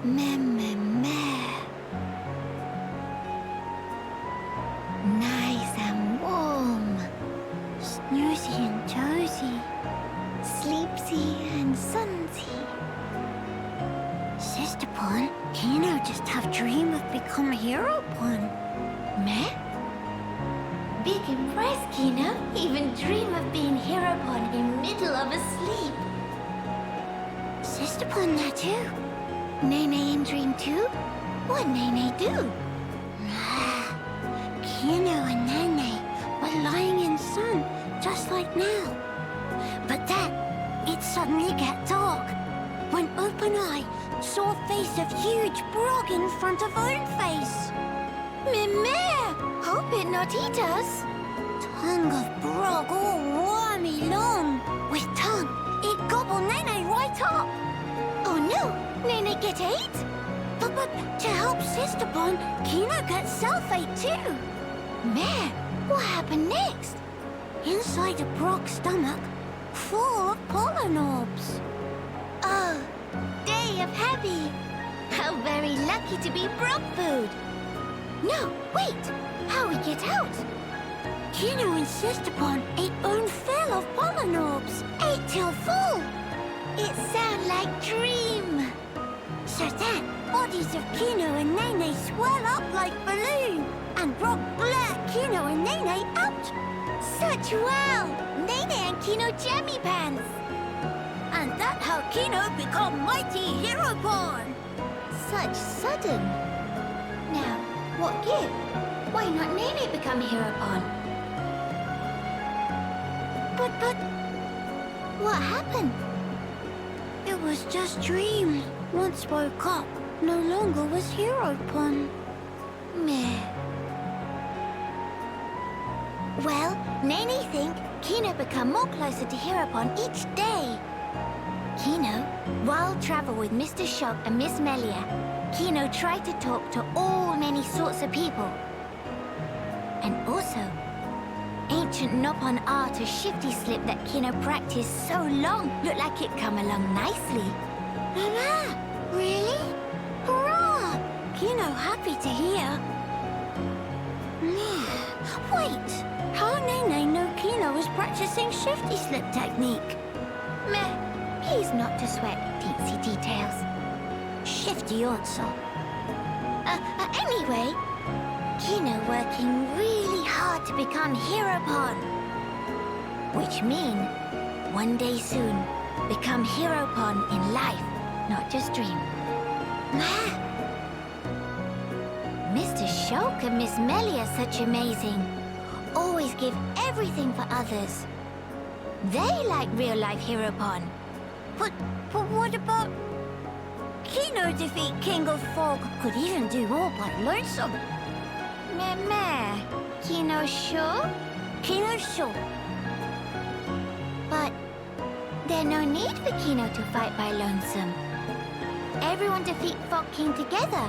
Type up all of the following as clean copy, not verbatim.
Meh, meh, meh. Nice and warm. Snoozy and tozy. Sleepsy and sunsy. Sister Pon, Kino just have dream of become Hero Pon. Meh? Big impressed, Kino. Even dream of being Hero Pon in middle of a sleep. Sister Pon that too. Nene in dream too? What Nene do? Kino and Nene were lying in sun, just like now. But then, it suddenly get dark. When open eye saw face of huge brog in front of own face. Meh, hope it not eat us. Tongue of brog all wormy long. With tongue, it gobble Nene right up. Oh no, Nene get ate? But to help Sister Pon, Kino get self-ate too. Meh, what happened next? Inside a brog stomach, full of pollen orbs. Oh, day of happy. How very lucky to be brog food. No, wait, how we get out? Kino and Sister Pon ate own fill of pollen orbs, ate till full. It sound like dream. So then, bodies of Kino and Nene swell up like balloon, and brog blur Kino and Nene out. Such wow! Nene and Kino jammy pants. And that how Kino become mighty Hero Pon. Such sudden. Now, what give? Why not Nene become Hero Pon? But, what happened? It was just dream. Once woke up, no longer was Hero Pon. Meh. Well, Nene think Kino become more closer to Hero Pon each day. Kino, while travel with Mr. Shock and Miss Melia, Kino tried to talk to all many sorts of people. And also, ancient Nopon art of shifty slip that Kino practiced so long looked like it come along nicely. Mama, really? Hurrah! Kino happy to hear. Wait, how Nene know Kino was practicing shifty slip technique? Meh, he's not to sweat teensy details. Shifty also. Anyway, Kino working really hard to become Hero Pon. Which mean, one day soon, become Hero Pon in life, not just dream. Mr. Shulk and Miss Melia such amazing. Always give everything for others. They like real-life Hero Pon. But what about... Kino defeat King of Fog could even do all by lonesome. Meh. Kino sure? Kino sure. But there's no need for Kino to fight by lonesome. Everyone defeat Fog King together.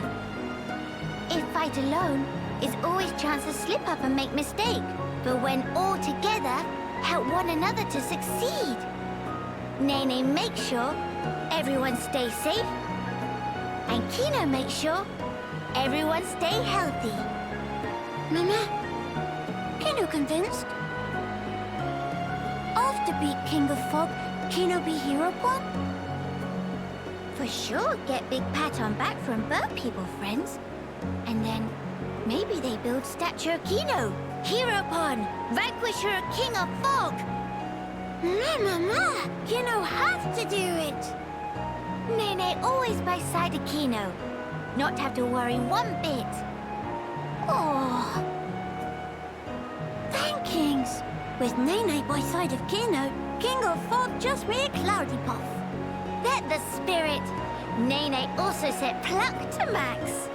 If fight alone, is always chance to slip up and make mistake. But when all together, help one another to succeed. Nene make sure everyone stay safe. And Kino make sure everyone stay healthy. Mama, Kino convinced? After beat King of Fog, Kino be Hero Pon? For sure get big pat on back from bird people friends. And then maybe they build statue of Kino, Hero Pon, vanquisher of King of Fog. Mama, Kino have to do it. Nene always by side of Kino, not have to worry one bit. Oh, thankings. With Nene by side of Kino, King of Fog just be a cloudy puff. That the spirit. Nene also set pluck to max.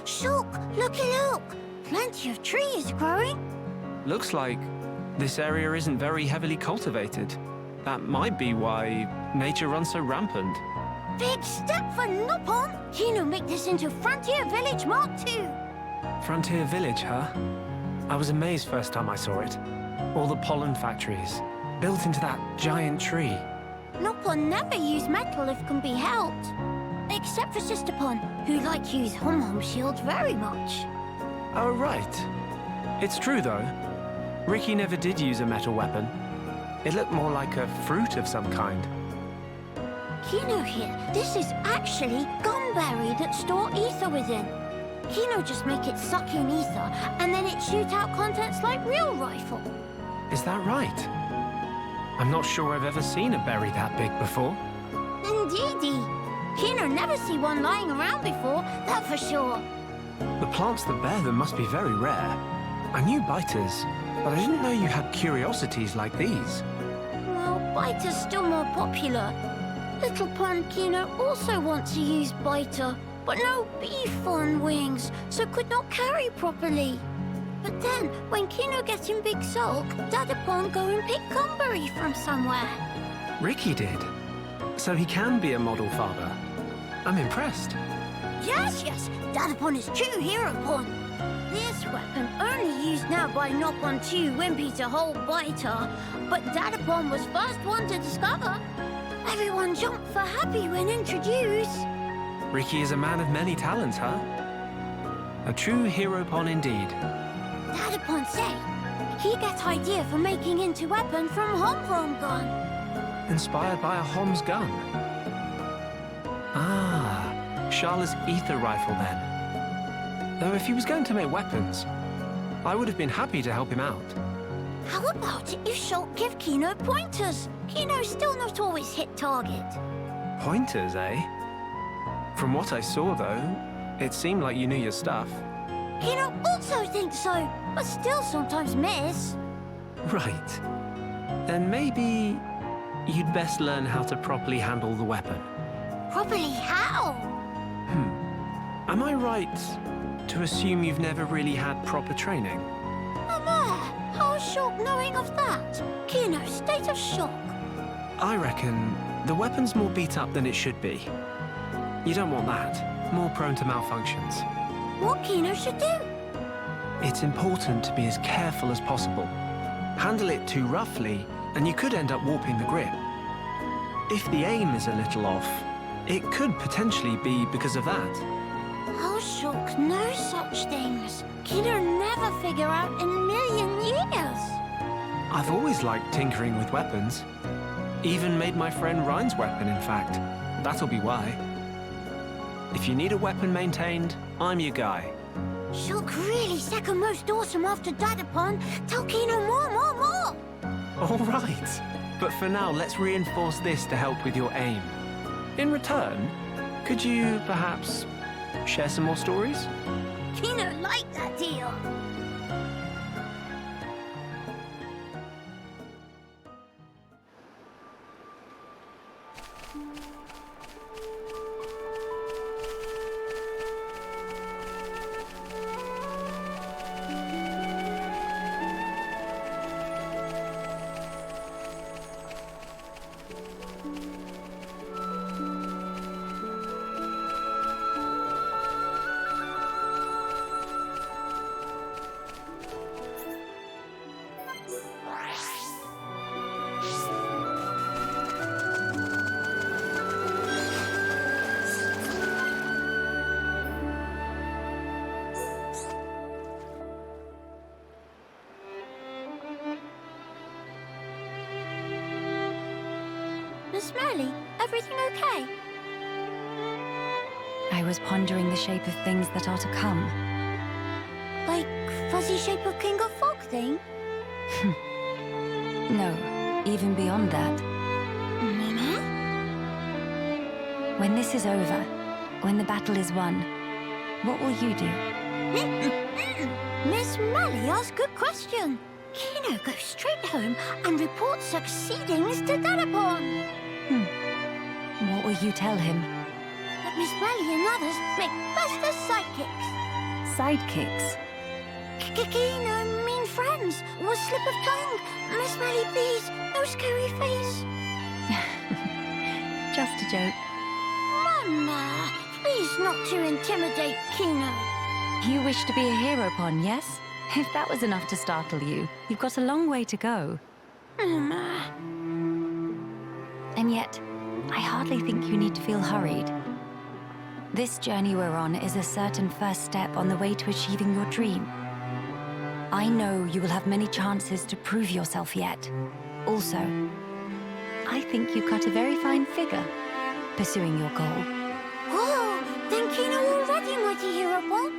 Shulk, looky look! Plenty of trees growing. Looks like this area isn't very heavily cultivated. That might be why nature runs so rampant. Big step for Nopon! Kino make this into Frontier Village Mark II. Frontier Village, huh? I was amazed first time I saw it. All the pollen factories, built into that giant tree. Nopon never use metal if can be helped. Except for Sisterpon, who like to use hum-hum shields very much. Oh, right. It's true, though. Ricky never did use a metal weapon. It looked more like a fruit of some kind. Kino here, this is actually gumberry that store ether within. Kino just make it suck in ether, and then it shoot out contents like real rifle. Is that right? I'm not sure I've ever seen a berry that big before. Indeedy. Kino never see one lying around before, that for sure. The plants that bear them must be very rare. I knew biters, but I didn't know you had curiosities like these. Well, biter's still more popular. Little Pond Kino also wants to use biter, but no beef on wings, so could not carry properly. But then, when Kino gets in big sulk, Dadapon go and pick gumberry from somewhere. Ricky did. So he can be a model father. I'm impressed. Yes, Dadapon is true hero pon. This weapon only used now by Nopon 2 Wimpy to hold biter, but Dadapon was first one to discover. Everyone jumped for happy when introduced. Ricky is a man of many talents, huh? A true hero pon indeed. Dadapon say he gets idea for making into weapon from Hom gun. Inspired by a Hom's gun. Ah, Charla's ether rifle then. Though if he was going to make weapons, I would have been happy to help him out. How about if Shulk give Kino pointers? Kino's still not always hit target. Pointers, eh? From what I saw, though, it seemed like you knew your stuff. Kino also thinks so, but still sometimes miss. Right. Then maybe you'd best learn how to properly handle the weapon. Properly how? Am I right to assume you've never really had proper training? Mama, how's Shulk knowing of that? Kino's state of shock. I reckon the weapon's more beat up than it should be. You don't want that. More prone to malfunctions. What Kino should do? It's important to be as careful as possible. Handle it too roughly, and you could end up warping the grip. If the aim is a little off, it could potentially be because of that. How Shulk knows such things? Kino never figure out in a million years. I've always liked tinkering with weapons. Even made my friend Ryan's weapon, in fact. That'll be why. If you need a weapon maintained, I'm your guy. Shulk really second most awesome after Dadapon. Tell Kino more. All right. But for now, let's reinforce this to help with your aim. In return, could you perhaps share some more stories? Kino liked that deal. Miss Merrily, everything okay? I was pondering the shape of things that are to come. Like fuzzy shape of King of Fog thing? No, even beyond that. Mama? When this is over, when the battle is won, what will you do? Miss Merrily asked good question. Kino goes straight home and reports succeedings to Dadapon. What will you tell him? But Miss Merrily and others make best as sidekicks. sidekicks. Kino, mean friends, was slip of tongue. Miss Melly, please, no scary face. Just a joke. Mama, please not to intimidate Kino. You wish to be a hero pon, yes? If that was enough to startle you, you've got a long way to go. Mama. And yet, I hardly think you need to feel hurried. This journey we're on is a certain first step on the way to achieving your dream. I know you will have many chances to prove yourself yet. Also, I think you cut a very fine figure pursuing your goal. Whoa, then Kino already mighty hero pon?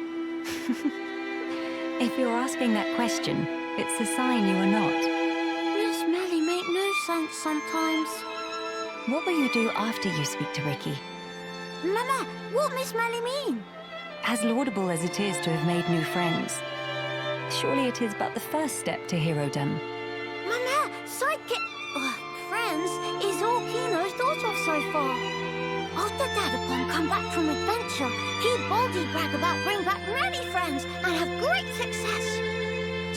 If you're asking that question, it's a sign you are not. Miss Melly make no sense sometimes. What will you do after you speak to Ricky? Mama, what Miss Melly mean? As laudable as it is to have made new friends, surely it is but the first step to herodom. Mama, sidekick... friends is all Kino's thought of so far. After Dadapon come back from adventure, he boldly brag about bring back many friends and have great success.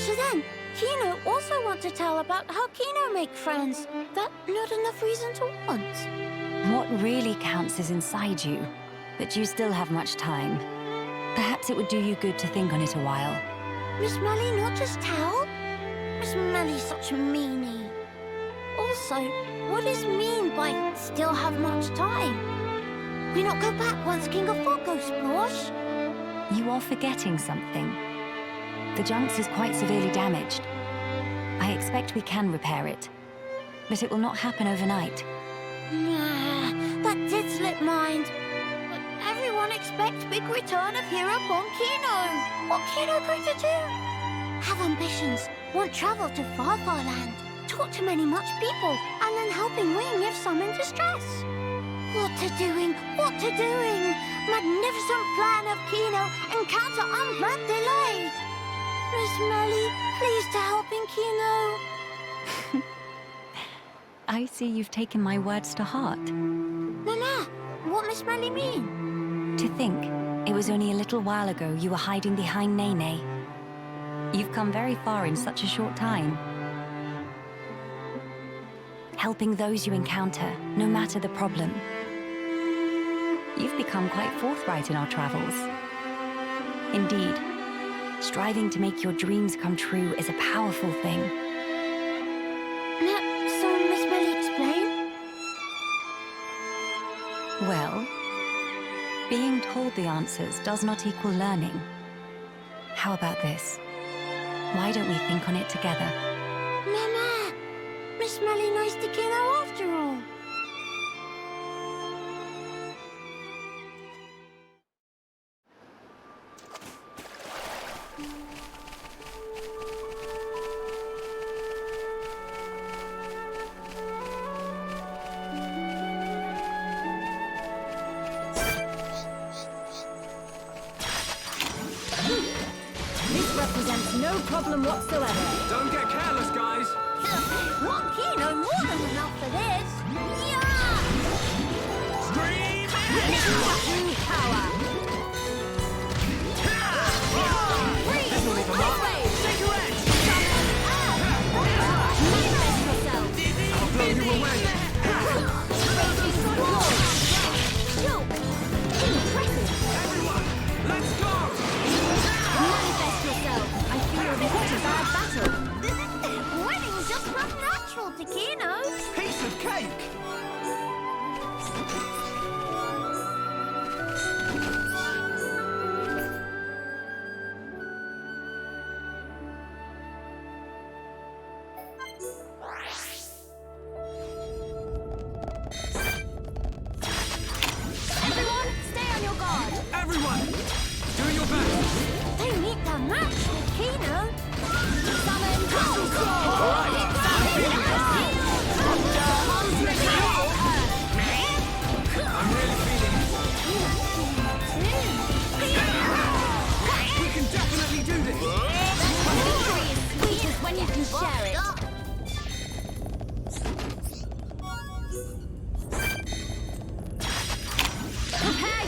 So then, Kino also want to tell about how Kino make friends. That not enough reason to want. What really counts is inside you, but you still have much time. Perhaps it would do you good to think on it a while. Miss Melly not just tell? Miss Melly's such a meanie. Also, what is mean by still have much time? We not go back once King of Fog goes splosh? You are forgetting something. The Junks is quite severely damaged. I expect we can repair it, but it will not happen overnight. Nah, that did slip mind. But everyone expects big return of hero pon Kino. What Kino going to do? Have ambitions, want travel to far land, talk to many much people, and then helping Wing if some in distress. What to doing? Magnificent plan of Kino, encounter unplanned delay. Miss Melly, please to helping Kino. I see you've taken my words to heart. Mama, what Miss Melly mean? To think, it was only a little while ago you were hiding behind Nene. You've come very far in such a short time. Helping those you encounter, no matter the problem. You've become quite forthright in our travels. Indeed, striving to make your dreams come true is a powerful thing. So Miss Melly explain? Well, being told the answers does not equal learning. How about this? Why don't we think on it together? Mama, Miss Melly nice to Kino after all. Represents no problem whatsoever. Don't get careless, guys. Want Kino more than enough for this. Yeah! Scream! Crushing power. This will leave a mark. Cigarette! Manifest yourself. I'll blow you away. Impressive. Everyone, let's go! Manifest yourself. I fear this is a bad battle. Wedding's just not natural to Kino. Piece of cake! Everyone, stay on your guard. Everyone, do your best! They need the match with Kino. Summon Ponspectors. All right, I'm feeling it.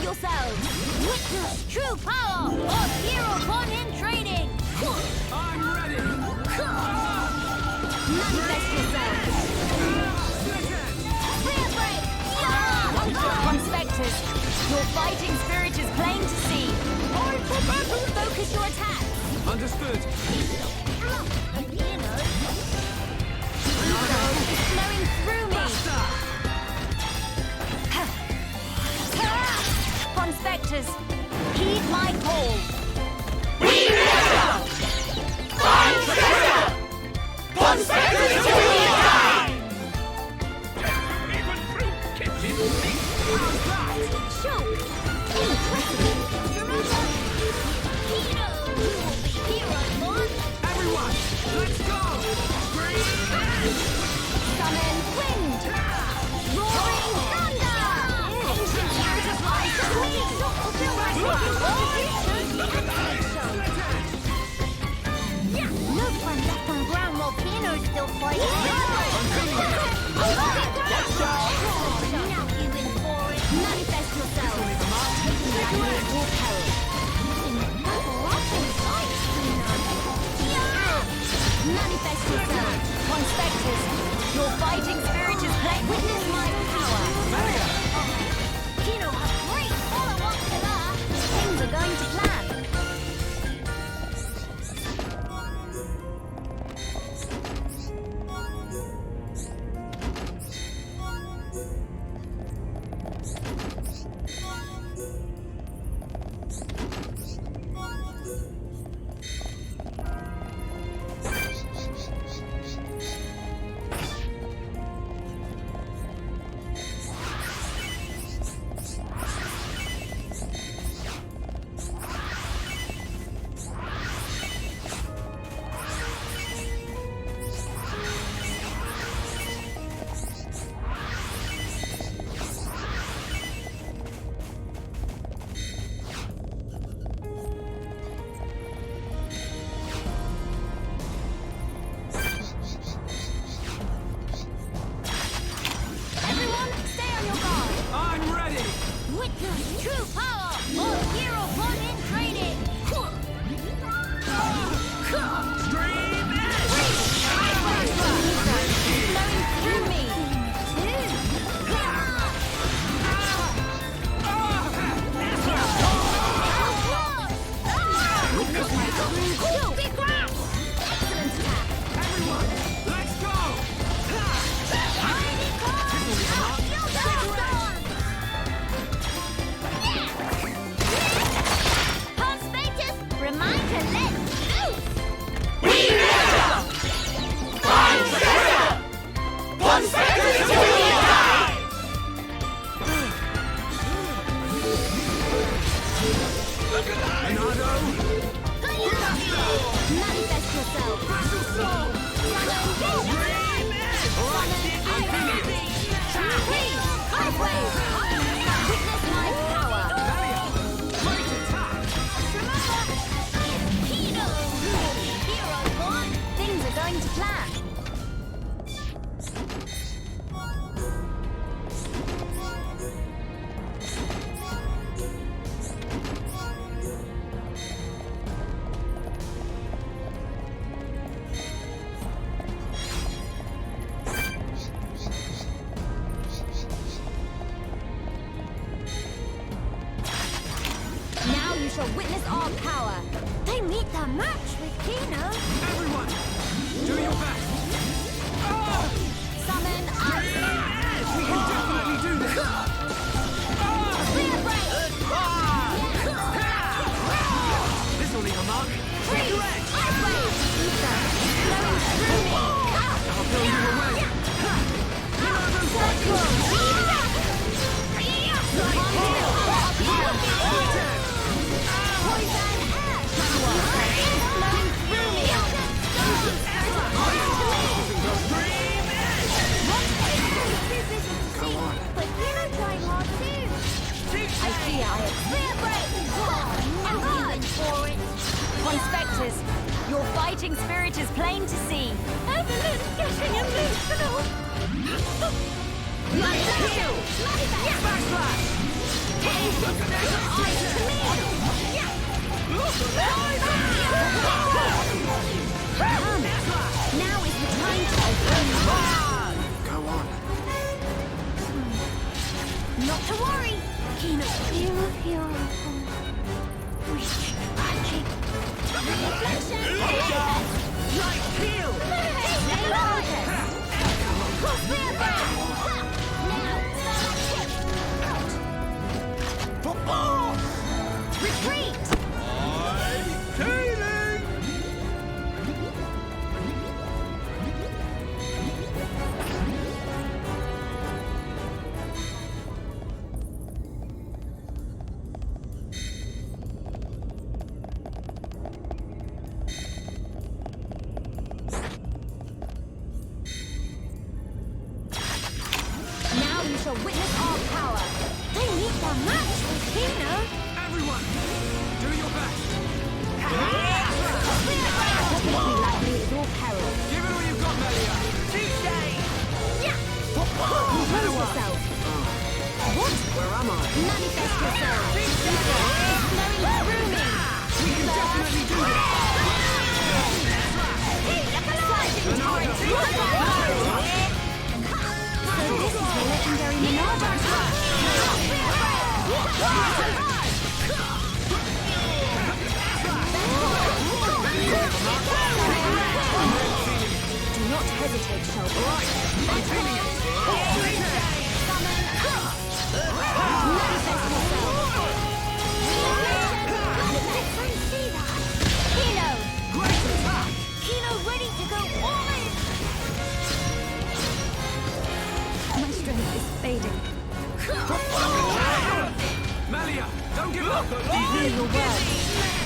yourselves! Witness true power of Dadapon in training! I'm ready! Manifest yourselves! Spear break! Ponspectors, your fighting spirit is plain to see. Focus your attack! Understood. It's flowing through me. Ponspectors, heed my call. Ponspectors to the attack! Choke! Impressive! Remember? Hero! You will be hero, Lord! Everyone, let's go! Summon wind. Roaring thunder! Ancient heritage lies to me! No one left on ground while Pino's still fighting! Now you in for it! Manifest yourselves! Manifest yourselves! Ponspectors, your fighting spirit is plain. Witness my power! Pino has great follow-up to that! Things are going to plan. I'm ready! Witness true power of Dadapon in training! Stream edge! Flowing through me. Everyone, let's go! Remind to let loose! Ponspectors to the attack! Manifest yourself! Witness my power! Great attack! Things are going to plan. Now you shall witness our power! They meet the match with Pino! Everyone, do your best! Summon us! We can definitely do this! Spear break! This'll leave a mark! Take your edge! Ice wave! Flowing through me! I'll blow you away! Ponspectors, your fighting spirit is plain to see. Evelyn's getting emotional! Backslash! Not to worry. Kino, hero. Reach, magic. Reflection! Light field! Stay focused! Crossfire back. Now, tip! Football! Retreat! Healing! Now you shall witness our power! They need their match with Kino. Everyone, do your best! Take me lightly at your peril. Give it all you've got, Melia! Compose yourself! What? Where am I? Manifest yourself! Flowing through me! We can definitely do this! Slicing torrents! So this is the legendary Minerva! Do not hesitate, Shelby. I'm feeling it! Manifest yourself! I see that. Kino! Great attack! Kino ready to go all in. My strength is fading. Melia, don't give up! Hear your words.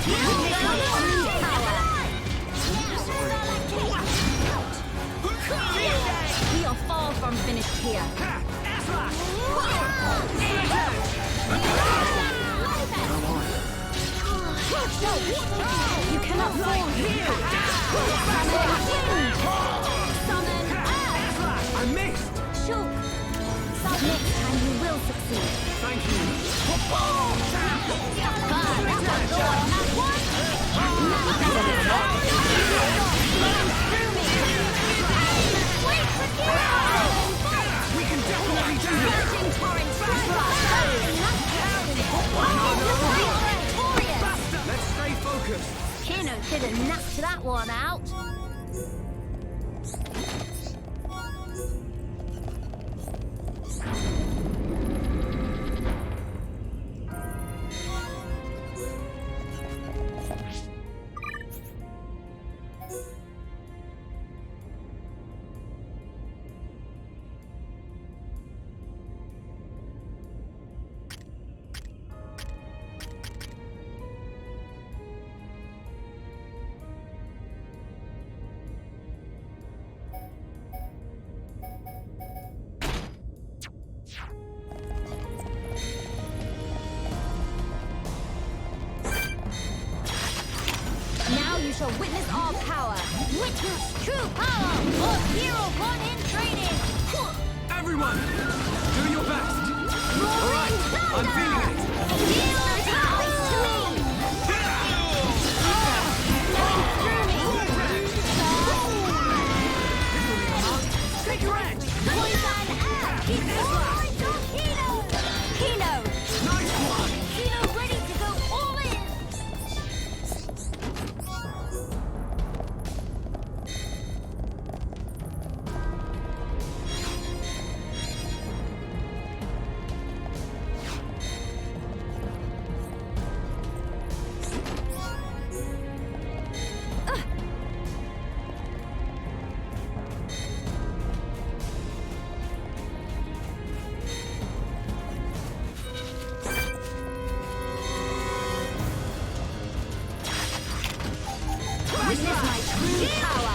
Witness my true power. We are far from finished here. You cannot fall here. Summon I missed! Shulk. Next time you will succeed. Thank you! We can definitely do this! Let's stay focused! Kino didn't knock that one out. Now you shall witness our power. Witness true power of Xenoblade in training. Everyone, do your best! Alright, I'm feeling it! Take your edge! Kino! Nice one! Kino ready to go all in. Witness my true power.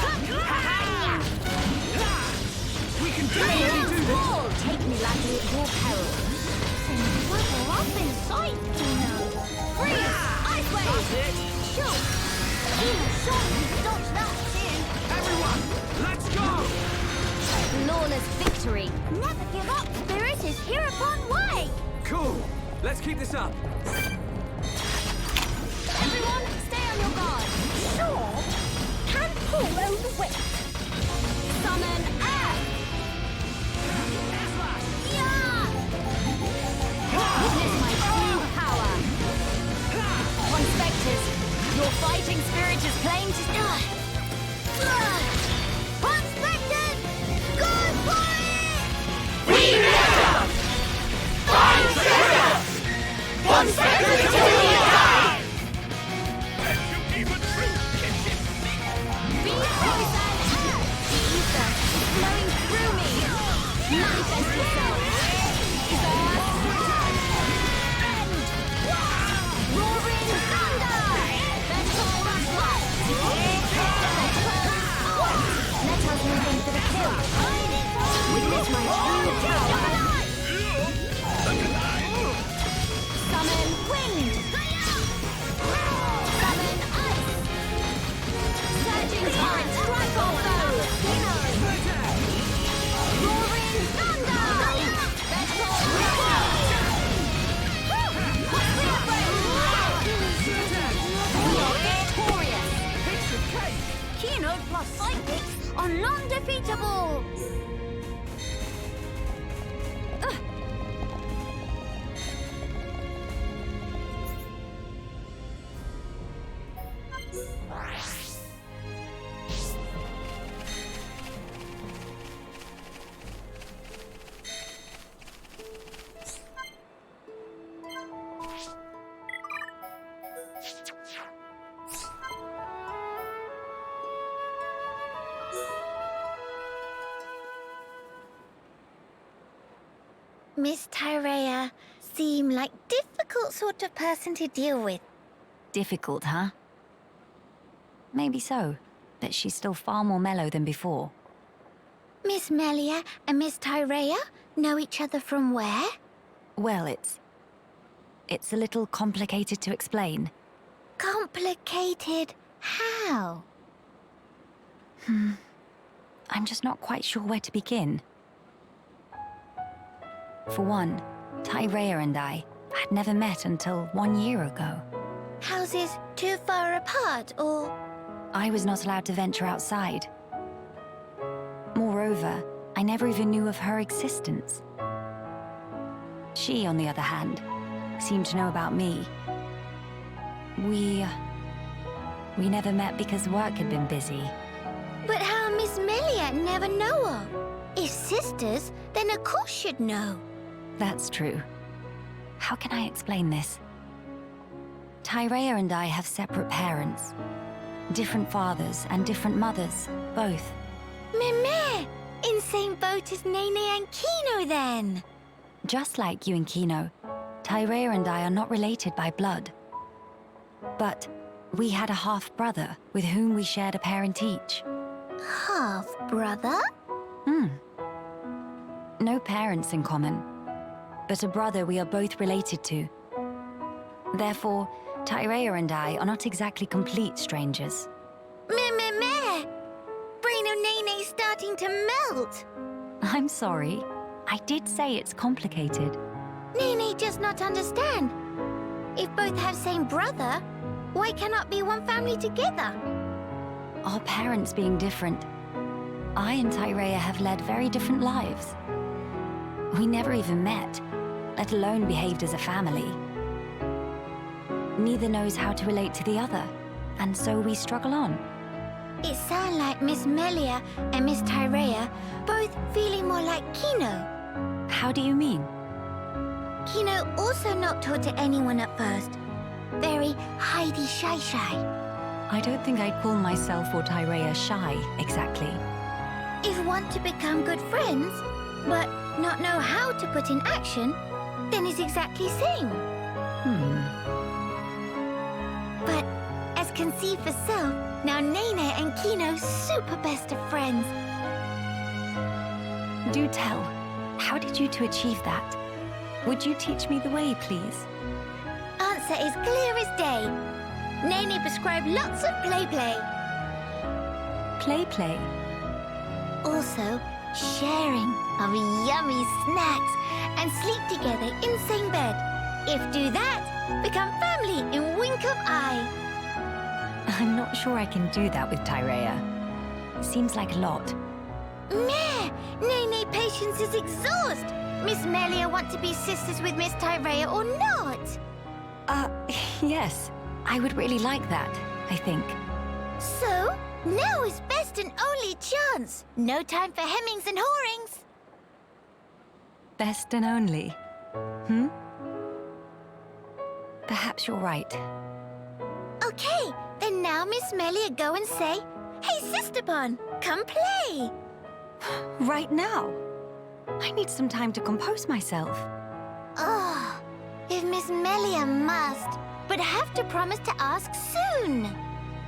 We can definitely do this! Take me lightly at your peril. We're up in sight, Kino. Freeze! Ice wave! Shoot. Kino surely dodged that too. Everyone, let's go! Flawless victory. Never give up, Spirit is hereupon way. Cool! Let's keep this up! Everyone, stay on your guard. Sure. Can pull over whip. Summon air. Yeah. Miss Tyrea seem like difficult sort of person to deal with. Difficult, huh? Maybe so, but she's still far more mellow than before. Miss Melia and Miss Tyrea know each other from where? Well, it's a little complicated to explain. Complicated how? I'm just not quite sure where to begin. For one, Tyrea and I had never met until 1 year ago. Houses too far apart, or...? I was not allowed to venture outside. Moreover, I never even knew of her existence. She, on the other hand, seemed to know about me. We never met because work had been busy. But how Miss Melia never know her? If sisters, then of course she'd know. That's true. How can I explain this? Tyrea and I have separate parents. Different fathers and different mothers, both. Meme! In same boat as Nene and Kino, then! Just like you and Kino, Tyrea and I are not related by blood. But we had a half-brother with whom we shared a parent each. Half-brother? No parents in common, but a brother we are both related to. Therefore, Tyrea and I are not exactly complete strangers. Meh! Brain of Nene's starting to melt! I'm sorry. I did say it's complicated. Nene just not understand. If both have same brother, why cannot be one family together? Our parents being different, I and Tyrea have led very different lives. We never even met, let alone behaved as a family. Neither knows how to relate to the other, and so we struggle on. It sounds like Miss Melia and Miss Tyrea both feeling more like Kino. How do you mean? Kino also not talk to anyone at first. Very hidey shy. I don't think I'd call myself or Tyrea shy, exactly. If want to become good friends, but not know how to put in action, then it's exactly same. But as can see for self, now Nene and Kino super best of friends. Do tell, how did you two achieve that? Would you teach me the way, please? Answer is clear as day. Nene prescribed lots of play. Play? Also, sharing of yummy snacks and sleep together in same bed. If do that, become family in wink of eye. I'm not sure I can do that with Tyrea. Seems like a lot. Meh! Nene patience is exhaust. Miss Melia want to be sisters with Miss Tyrea or not? Yes. I would really like that, I think. So, now is best and only chance. No time for hemmings and hawings. Best and only. Perhaps you're right. Okay, then now Miss Melia go and say, "Hey, Sisterbon, come play." Right now? I need some time to compose myself. Oh, if Miss Melia must, but have to promise to ask soon.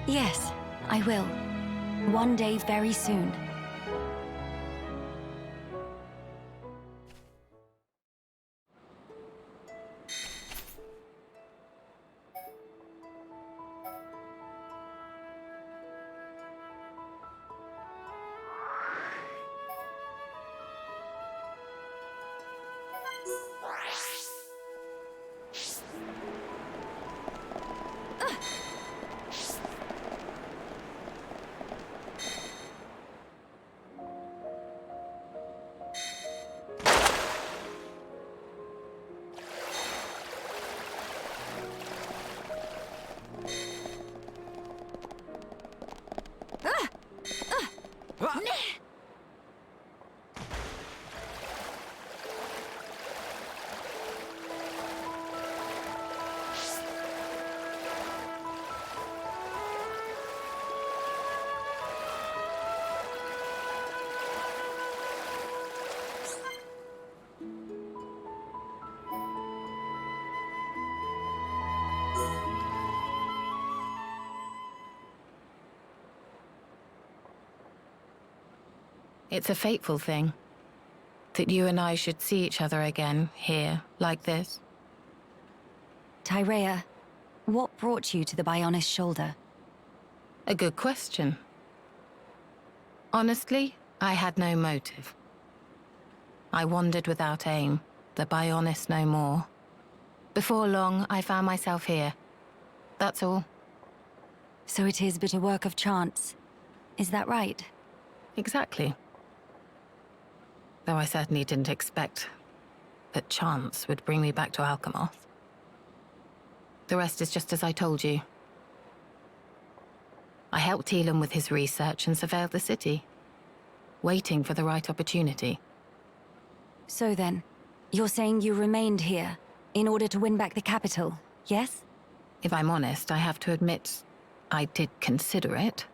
Yes, I will. One day very soon. It's a fateful thing. That you and I should see each other again, here, like this. Tyrea, what brought you to the Bionis shoulder? A good question. Honestly, I had no motive. I wandered without aim, the Bionis no more. Before long, I found myself here. That's all. So it is but a work of chance. Is that right? Exactly. Though I certainly didn't expect that chance would bring me back to Alchemoth. The rest is just as I told you. I helped Elam with his research and surveilled the city, waiting for the right opportunity. So then, you're saying you remained here in order to win back the capital, yes? If I'm honest, I have to admit, I did consider it.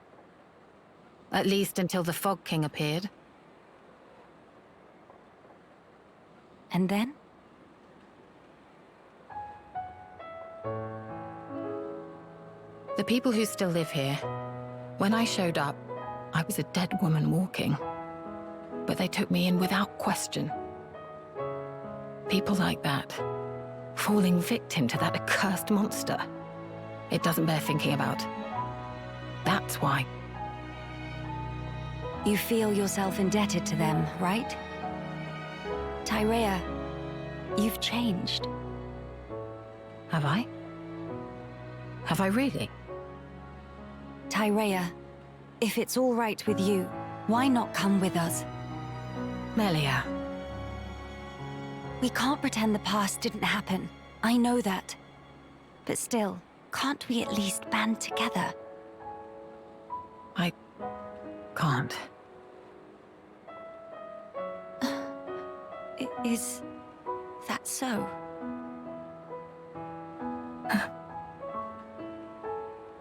At least until the Fog King appeared. And then? The people who still live here, when I showed up, I was a dead woman walking. But they took me in without question. People like that, falling victim to that accursed monster. It doesn't bear thinking about. That's why. You feel yourself indebted to them, right? Tyrea, you've changed. Have I? Have I really? Tyrea, if it's all right with you, why not come with us? Melia. We can't pretend the past didn't happen. I know that. But still, can't we at least band together? I can't. Is that so?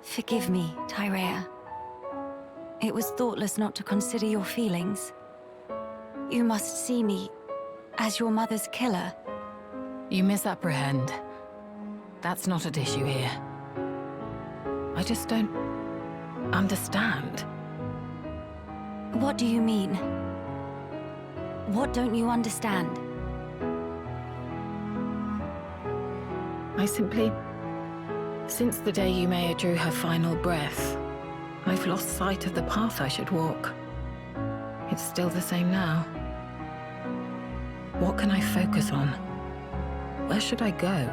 Forgive me, Tyrea. It was thoughtless not to consider your feelings. You must see me as your mother's killer. You misapprehend. That's not at issue here. I just don't understand. What do you mean? What don't you understand? I simply... Since the day Yumea drew her final breath, I've lost sight of the path I should walk. It's still the same now. What can I focus on? Where should I go?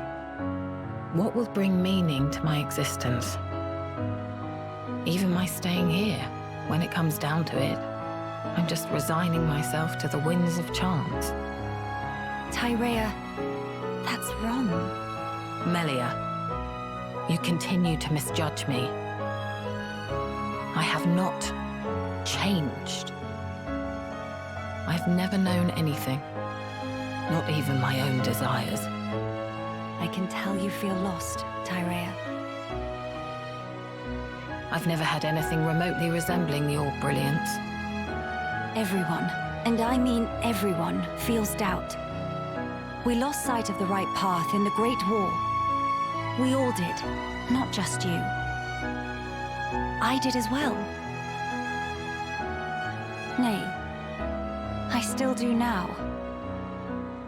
What will bring meaning to my existence? Even my staying here, when it comes down to it, I'm just resigning myself to the winds of chance. Tyrea, that's wrong. Melia, you continue to misjudge me. I have not changed. I've never known anything, not even my own desires. I can tell you feel lost, Tyrea. I've never had anything remotely resembling your brilliance. Everyone, and I mean everyone, feels doubt. We lost sight of the right path in the Great War. We all did, not just you. I did as well. Nay, I still do now.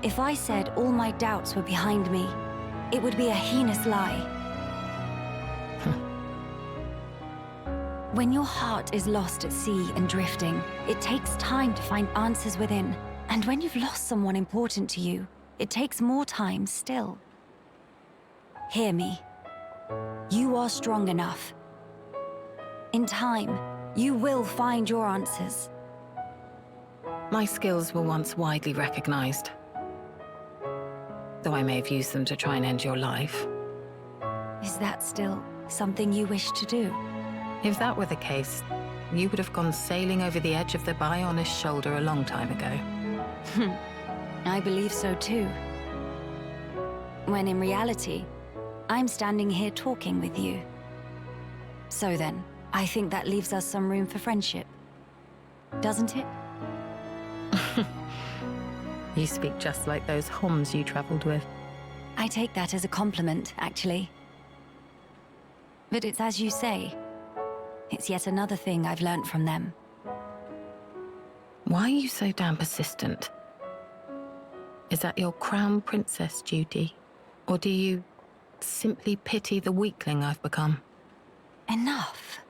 If I said all my doubts were behind me, it would be a heinous lie. When your heart is lost at sea and drifting, it takes time to find answers within. And when you've lost someone important to you, it takes more time still. Hear me. You are strong enough. In time, you will find your answers. My skills were once widely recognized, though I may have used them to try and end your life. Is that still something you wish to do? If that were the case, you would have gone sailing over the edge of the Bionis shoulder a long time ago. I believe so too. When in reality, I'm standing here talking with you. So then, I think that leaves us some room for friendship. Doesn't it? You speak just like those Homs you traveled with. I take that as a compliment, actually. But it's as you say. It's yet another thing I've learned from them. Why are you so damn persistent? Is that your crown princess duty? Or do you simply pity the weakling I've become? Enough.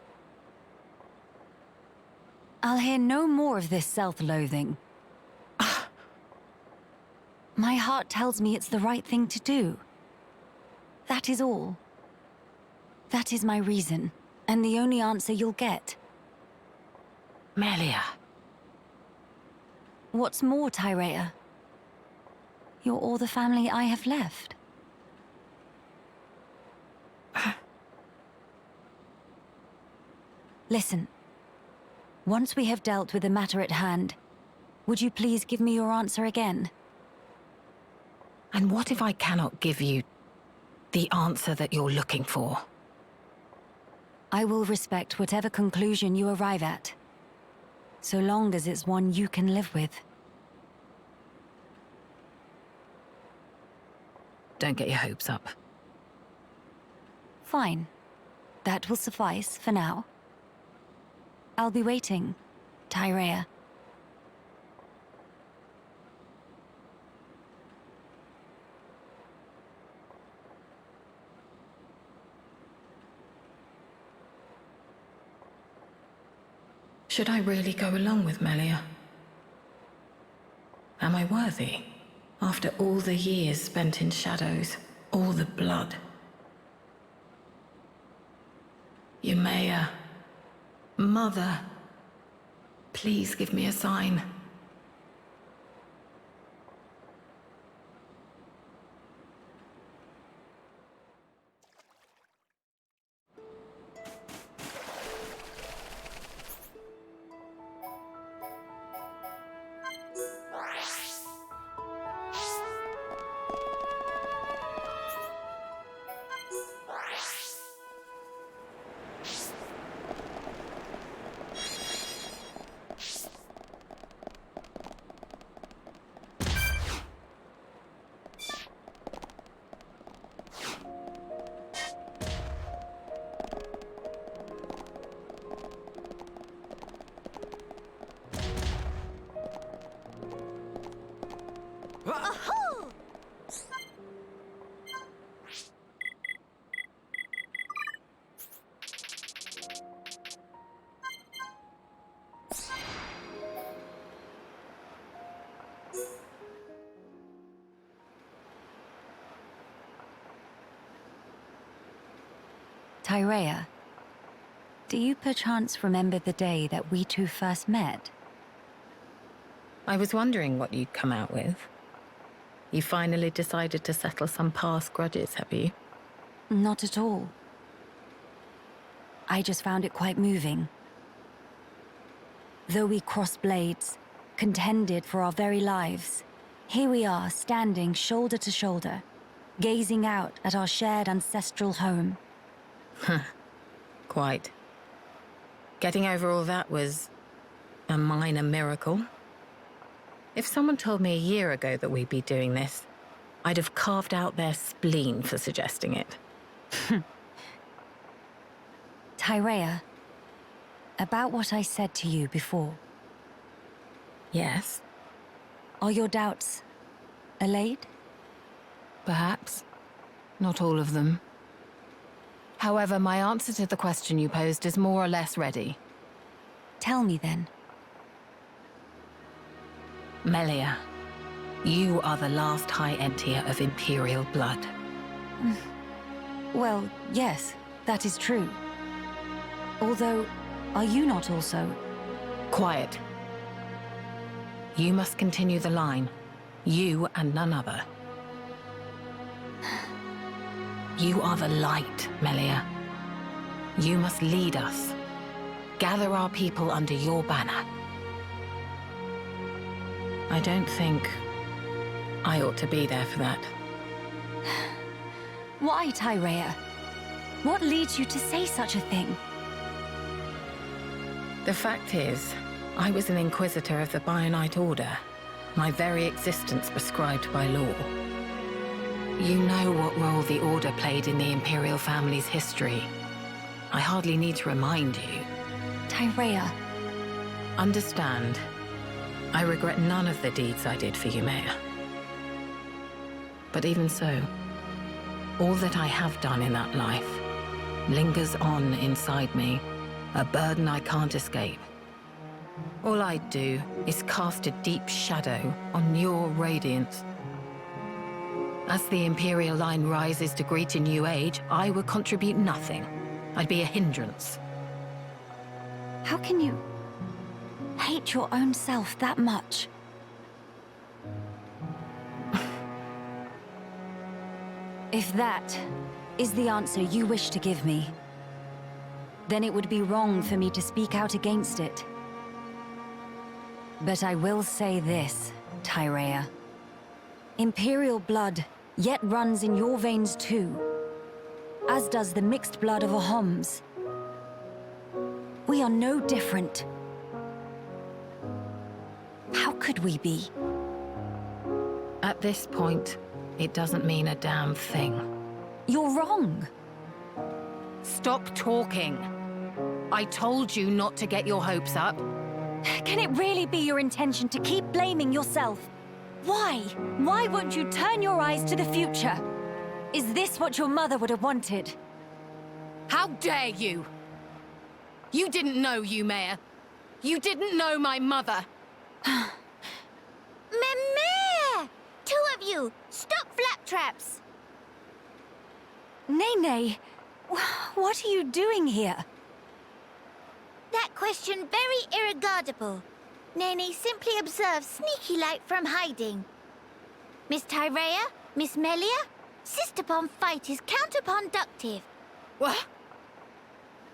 I'll hear no more of this self-loathing. My heart tells me it's the right thing to do. That is all. That is my reason, and the only answer you'll get. Melia. What's more, Tyrea? You're all the family I have left. Listen. Once we have dealt with the matter at hand, would you please give me your answer again? And what if I cannot give you the answer that you're looking for? I will respect whatever conclusion you arrive at, so long as it's one you can live with. Don't get your hopes up. Fine. That will suffice for now. I'll be waiting, Tyrea. Should I really go along with Melia? Am I worthy? After all the years spent in shadows, all the blood. Yumea, Mother, please give me a sign. Tyrea, do you perchance remember the day that we two first met? I was wondering what you'd come out with. You finally decided to settle some past grudges, have you? Not at all. I just found it quite moving. Though we crossed blades, contended for our very lives, here we are standing shoulder to shoulder, gazing out at our shared ancestral home. Quite. Getting over all that was a minor miracle. If someone told me a year ago that we'd be doing this, I'd have carved out their spleen for suggesting it. Tyrea, about what I said to you before. Yes, Are your doubts allayed? perhaps. Not all of them. However, my answer to the question you posed is more or less ready. Tell me then. Melia, you are the last High Entier of Imperial blood. Well, yes, that is true. Although, are you not also? Quiet. You must continue the line. You and none other. You are the light, Melia. You must lead us. Gather our people under your banner. I don't think I ought to be there for that. Why, Tyrea? What leads you to say such a thing? The fact is, I was an Inquisitor of the Bionite Order, my very existence prescribed by law. You know what role the Order played in the Imperial family's history. I hardly need to remind you. Tyrea, Understand, I regret none of the deeds I did for Yumea. But even so, all that I have done in that life lingers on inside me, a burden I can't escape. All I do is cast a deep shadow on your radiance. As the Imperial line rises to greet a new age, I would contribute nothing. I'd be a hindrance. How can you hate your own self that much? If that is the answer you wish to give me, then it would be wrong for me to speak out against it. But I will say this, Tyrea. Imperial blood yet runs in your veins too, as does the mixed blood of a Homs. We are no different. How could we be? At this point, it doesn't mean a damn thing. You're wrong. Stop talking. I told you not to get your hopes up. Can it really be your intention to keep blaming yourself? Why? Why won't you turn your eyes to the future? Is this what your mother would have wanted? How dare you? You didn't know Yumea. You didn't know my mother. Mimir! Two of you, stop flaptraps! Nene, what are you doing here? That question very irregardable. Nene simply observes sneaky-like from hiding. Miss Tyrea, Miss Melia, Sisterpon fight is counterproductive. What?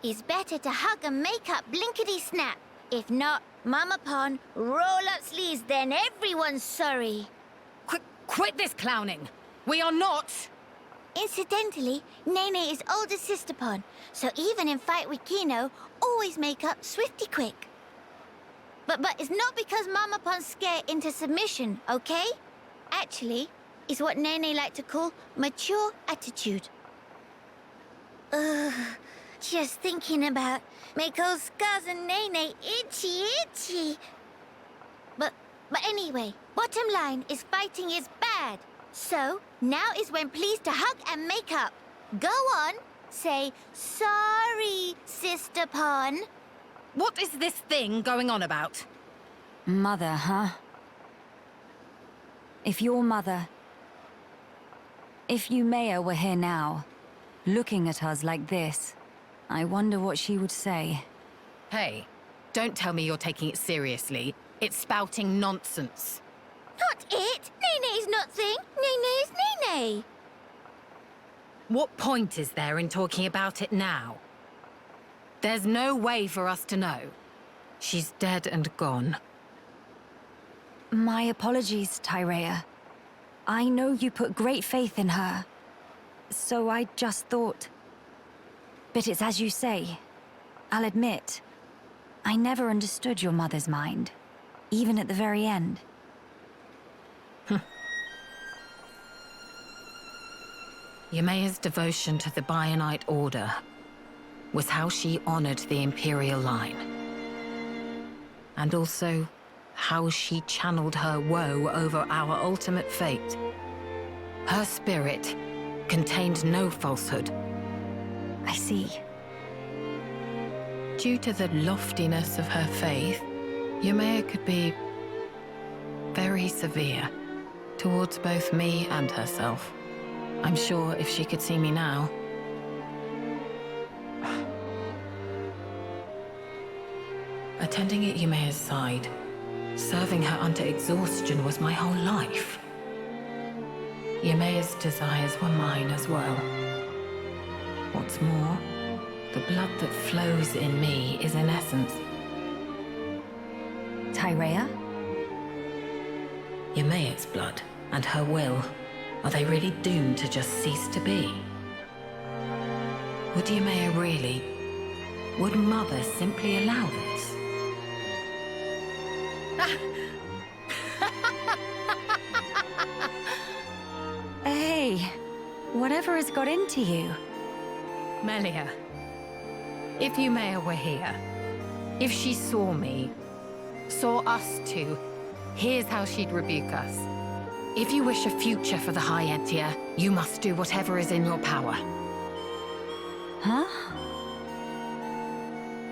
It's better to hug and make up blinkety-snap. If not, Mamapon, roll up sleeves, then everyone's sorry. Quit this clowning. We are not... Incidentally, Nene is older Sisterpon, so even in fight with Kino, always make up swifty quick. But it's not because Mamapon's scared into submission, okay? Actually, it's what Nene like to call mature attitude. Ugh, just thinking about make old scars and Nene itchy. But anyway, bottom line is fighting is bad. So, now is when pleased to hug and make up. Go on, say, sorry, Sisterpon. What is this thing going on about? Mother, huh? If your mother... If Yumea were here now, looking at us like this, I wonder what she would say. Hey, don't tell me you're taking it seriously. It's spouting nonsense. Not it! Nene's nothing! Nene's Nene! What point is there in talking about it now? There's no way for us to know. She's dead and gone. My apologies, Tyrea. I know you put great faith in her. So I just thought... But it's as you say. I'll admit, I never understood your mother's mind. Even at the very end. Yumea's devotion to the Bionite Order was how she honored the Imperial line. And also, how she channeled her woe over our ultimate fate. Her spirit contained no falsehood. I see. Due to the loftiness of her faith, Yumea could be very severe towards both me and herself. I'm sure if she could see me now... Attending at Yumea's side, serving her unto exhaustion was my whole life. Yumea's desires were mine as well. What's more, the blood that flows in me is in essence... Tyrea? Yumea's blood and her will. Are they really doomed to just cease to be? Would Yumea really? Would Mother simply allow this? Hey, whatever has got into you? Melia, if Yumea were here, if she saw me, saw us two, Here's how she'd rebuke us. If you wish a future for the High Entia, you must do whatever is in your power. Huh?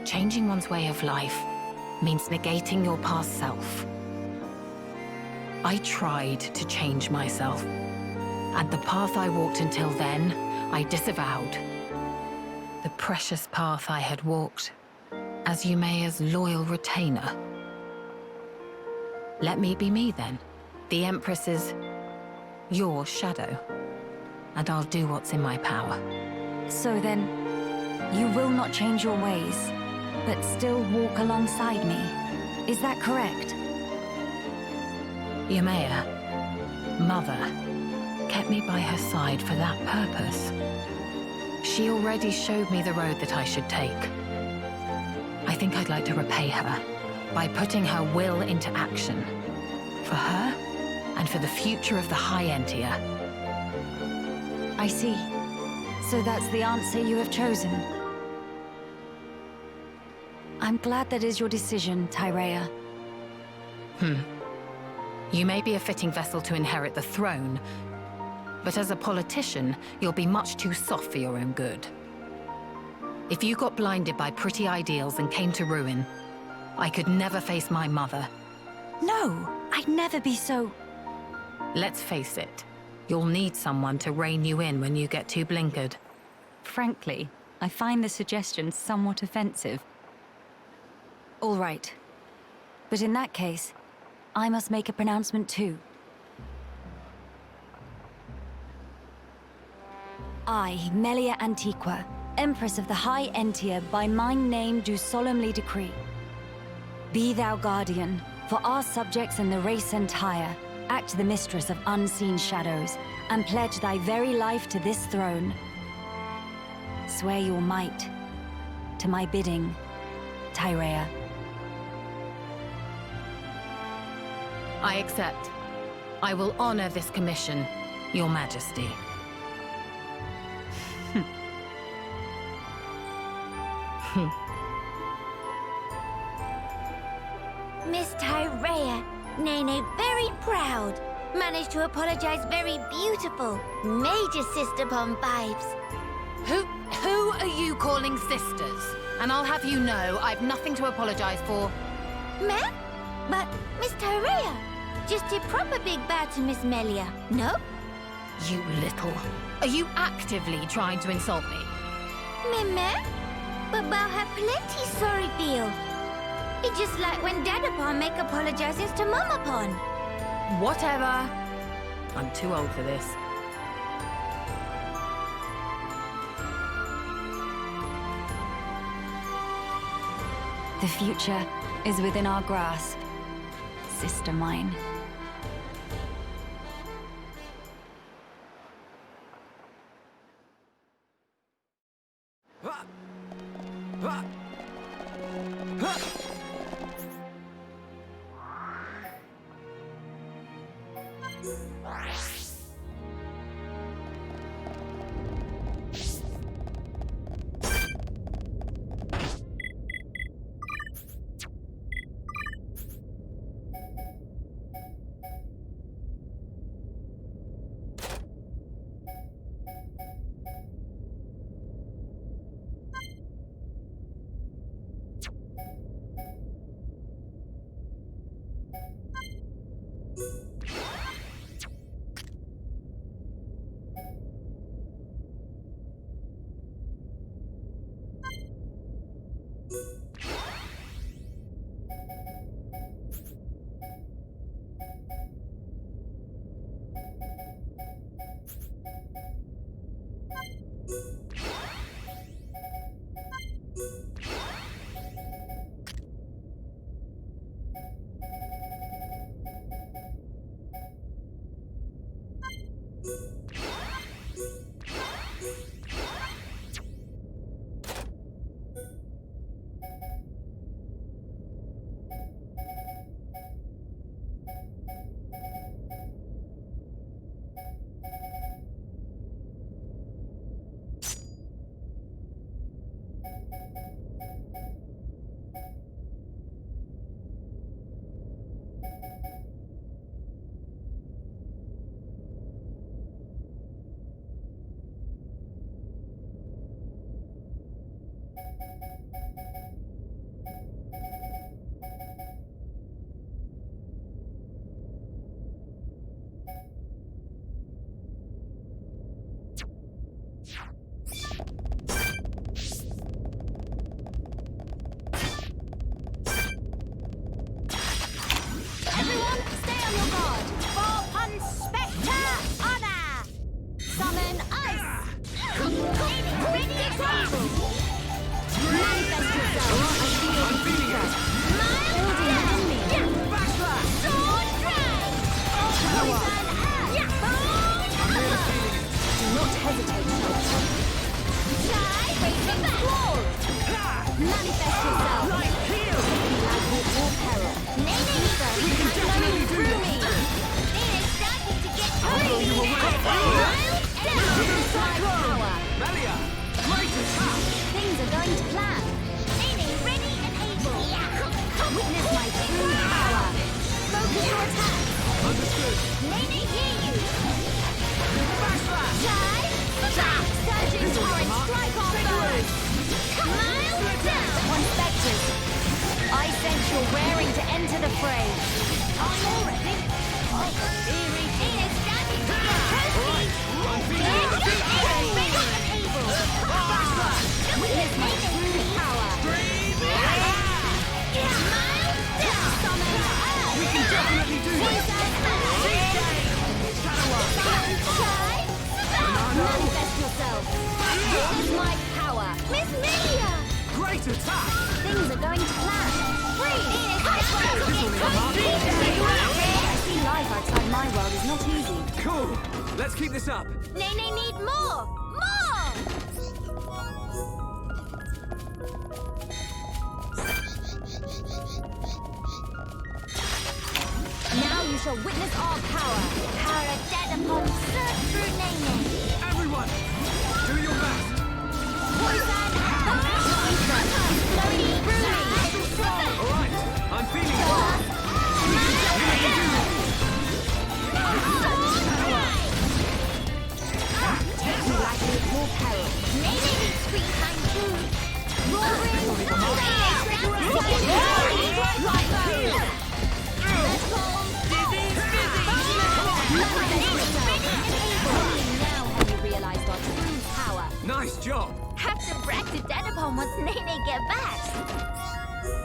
Changing one's way of life means negating your past self. I tried to change myself, and the path I walked until then, I disavowed. The precious path I had walked as Yumea's loyal retainer. Let me be me then. The Empress's your shadow, and I'll do what's in my power. So then, you will not change your ways, but still walk alongside me. Is that correct? Yumea, Mother, kept me by her side for that purpose. She already showed me the road that I should take. I think I'd like to repay her by putting her will into action. For her, and for the future of the High Entia. I see. So that's the answer you have chosen. I'm glad that is your decision, Tyrea. You may be a fitting vessel to inherit the throne, but as a politician, you'll be much too soft for your own good. If you got blinded by pretty ideals and came to ruin, I could never face my mother. No, I'd never be so... Let's face it, you'll need someone to rein you in when you get too blinkered. Frankly, I find the suggestion somewhat offensive. All right. But in that case, I must make a pronouncement too. I, Melia Antiqua, Empress of the High Entia, by my name do solemnly decree. Be thou guardian, for our subjects and the race entire. Act the mistress of unseen shadows, and pledge thy very life to this throne. Swear your might, to my bidding, Tyrea. I accept. I will honor this commission, Your Majesty. Miss Tyrea, Nene very proud. Managed to apologize very beautiful. Major Sister-Pon vibes. Who are you calling sisters? And I'll have you know, I've nothing to apologize for. Ma'am? But, Miss Tyrea, just a proper big bow to Miss Melia, no? You little... Are you actively trying to insult me? Ma'am? But bow have plenty sorry feel. It's just like when Dadapon make apologizes to Mamapon. Whatever. I'm too old for this. The future is within our grasp, sister mine. Manifest yourself. I feel I'm feeling it. building within me. Backslash! Sword drag. Poison axe. Really feeling it. Do not hesitate, Shelter. Try racing squall. Manifest yourself. Right here! Like all peril. Nene, We can definitely do through this. me. Nene's starting to get hurried. you were right. Use my power. Melia! Great attack! Things are going to plan. Nene, ready and able. Witness my true power. Focus your attack. Understood. Nene, hear you. Backslash! Try. Surging torrent, strike our foes. Miles down. Ponspectors. I sense you're raring to enter the fray. I'm already. Eerie. Nene's starting to get toasty. I'm feeling it. Ready and able. Witness my true power. Miles down. Summon earth. We can definitely do this. Try. Manifest yourself. Witness my power. Miss Melia. Great attack! Things are going to plan. Freeze! I see life outside my world is not easy. Cool! Let's keep this up. Nene need more! More! Now you shall witness our power. Power of Dadapon surge through Nene. Everyone, do your best. Poison flowing through me. All right, I'm feeling it. Take me lightly at your peril. Nene needs sweet time too. Roaring Now have you realized our true power? Nice job. Have to brag to Dadapon once Nene get back.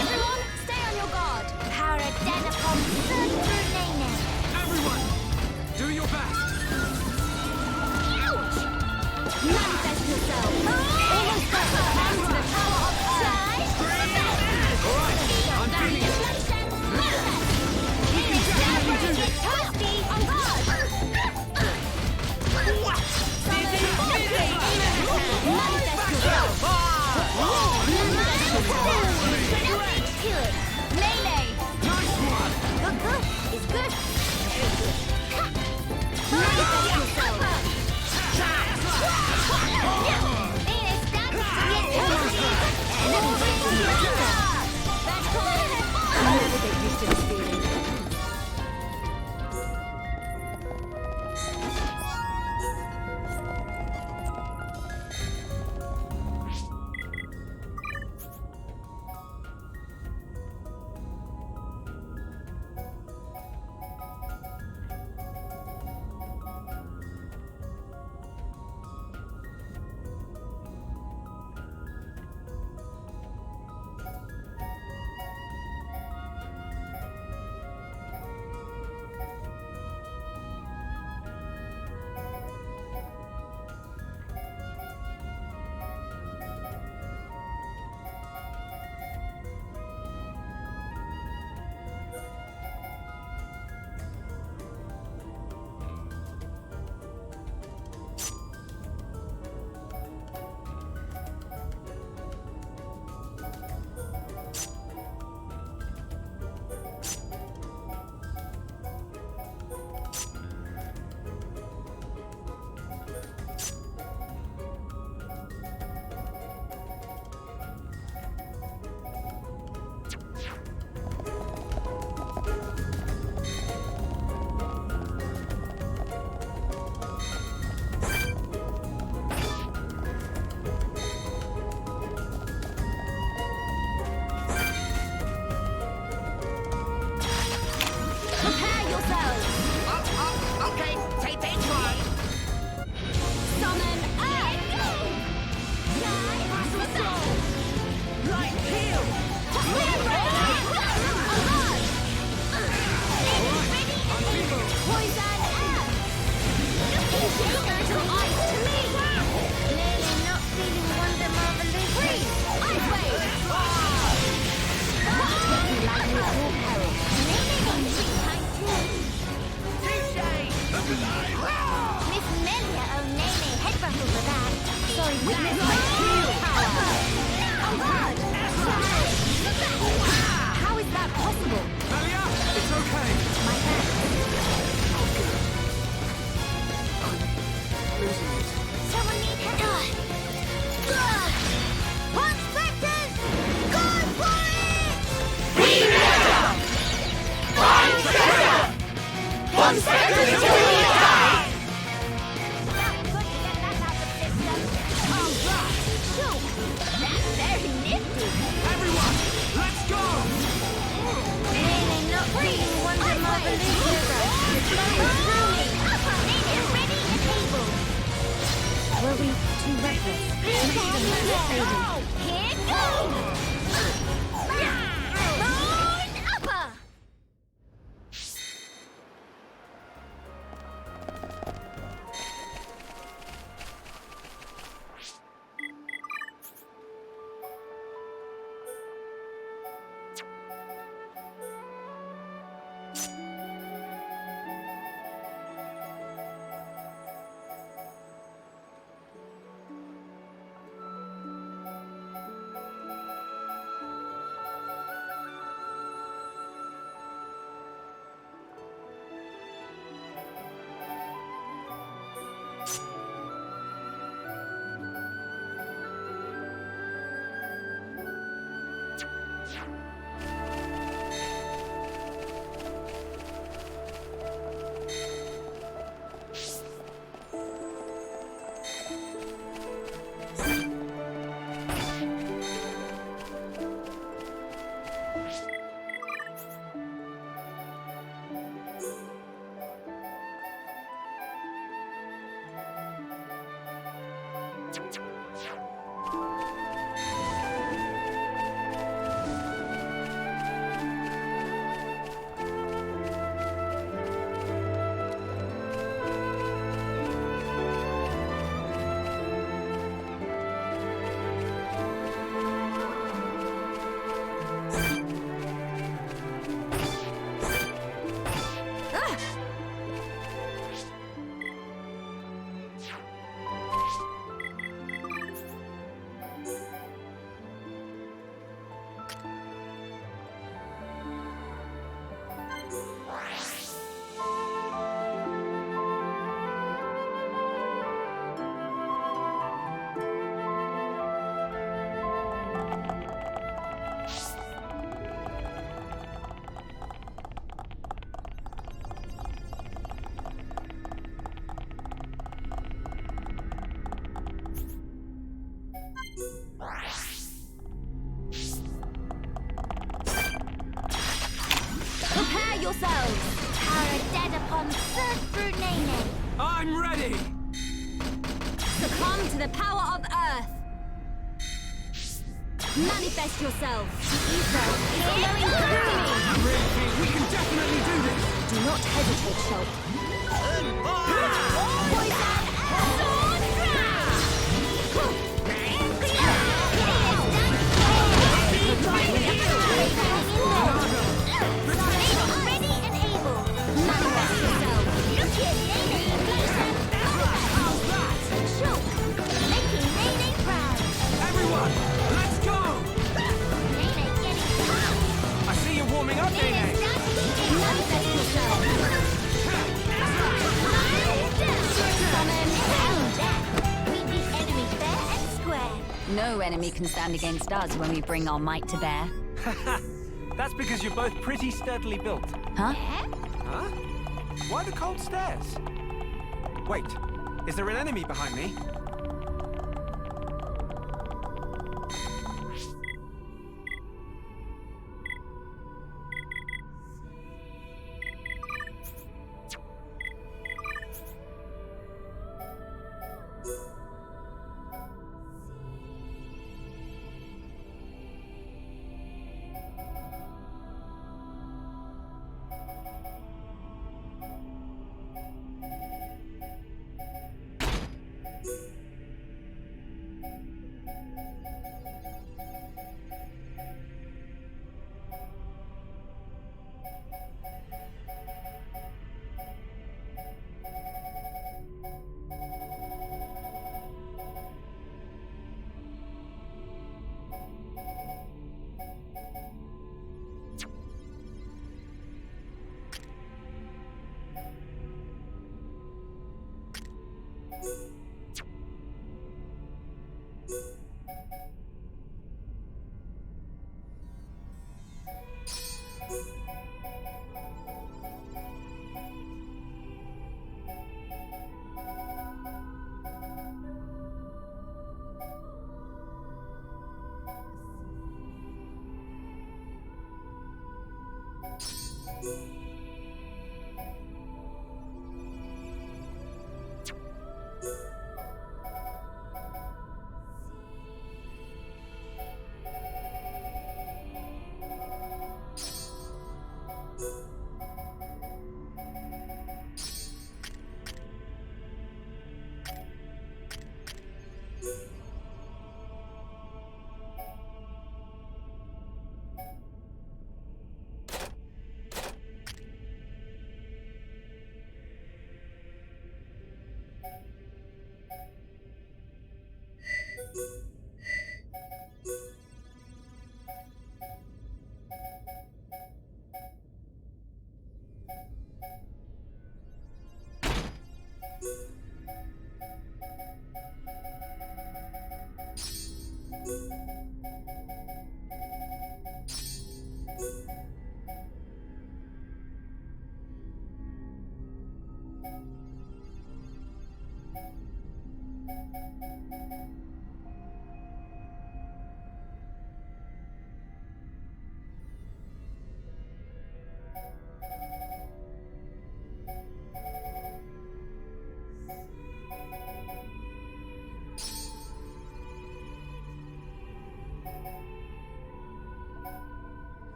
Everyone, stay on your guard. Power of Dadapon surge through Nene. Everyone, do your best. Ouch! Manifest yourself. Almost got the hand to the power of Earth. All right, I'm feeling it. Nene's starting to get toasty. On guard. Ponspectors until we die! Felt good to get that out of system. How's that? Phew, that's very nifty. Everyone, let's go! Nene, not breathe. Wonder Marvelita. Upper Nene is ready and able. Were we too reckless? Here goes! Moon upper! Prepare yourselves! Tyrea Dadapon surge through Nene! I'm ready! Succumb to the power of Earth! Manifest yourself! The ether is flowing through me! I really think we can definitely do this! Do not hesitate, Shulk. Poison ready and able! Manifest yourself! Look at Nene! How's that? Shulk! Making Nene proud! Everyone, let's go! Nene getting pumped! I see you warming up, Nene! Manifest yourself! Summon and death! We beat enemy fair and square! No enemy can stand against us when we bring our might to bear. That's because you're both pretty sturdily built. Huh? Huh? Why the cold stares? Wait, is there an enemy behind me?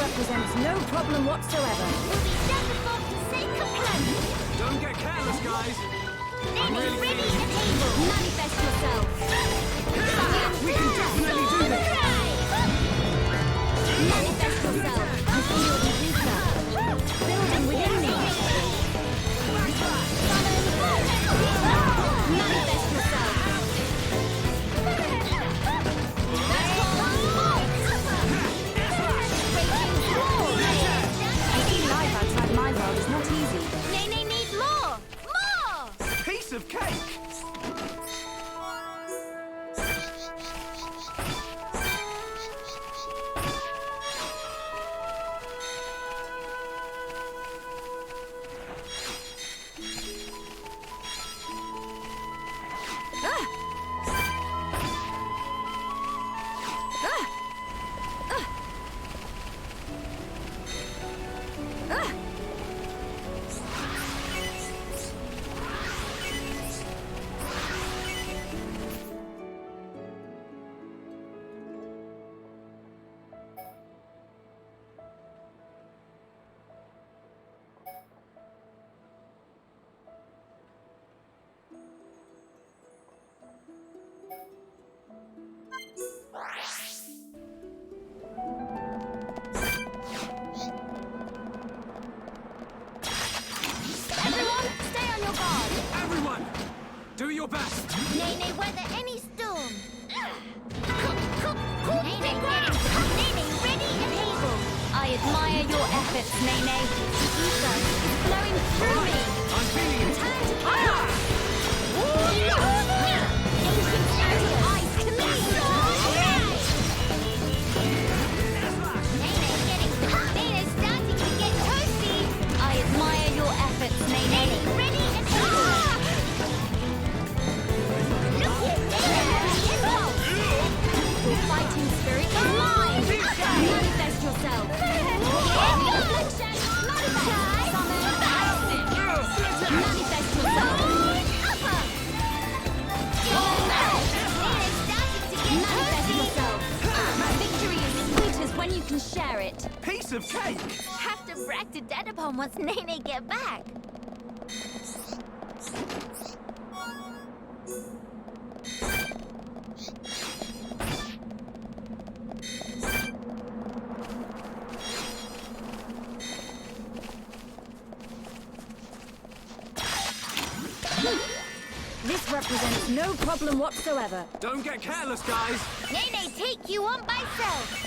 Represents no problem whatsoever. We'll be Dadapon to say complaint. Don't get careless, guys. I'm ready and able. Manifest yourself. We can definitely do this. Manifest yourself. I feel your research. Building within me. Manifest yourself. My world is not easy. Nene needs more! More! Piece of cake! Everyone, do your best! Nene, weather any storm! Nene, ready and able! I admire your efforts, Nene. The ether is flowing through me. I'm feeling it. Time to chaos. Ancient spirit of ice to me. Nene's starting to get toasty. I admire your efforts, Nene. Ready and your fighting spirit is mine! Manifest yourself! Affliction! Manifest! Summon! Manifest yourself! Manifest yourself! Victory is sweet as when you can share it. Piece of cake! Have to brag to Dadapon once Nene get back. This represents no problem whatsoever. Don't get careless, guys! Nene, take you on by self.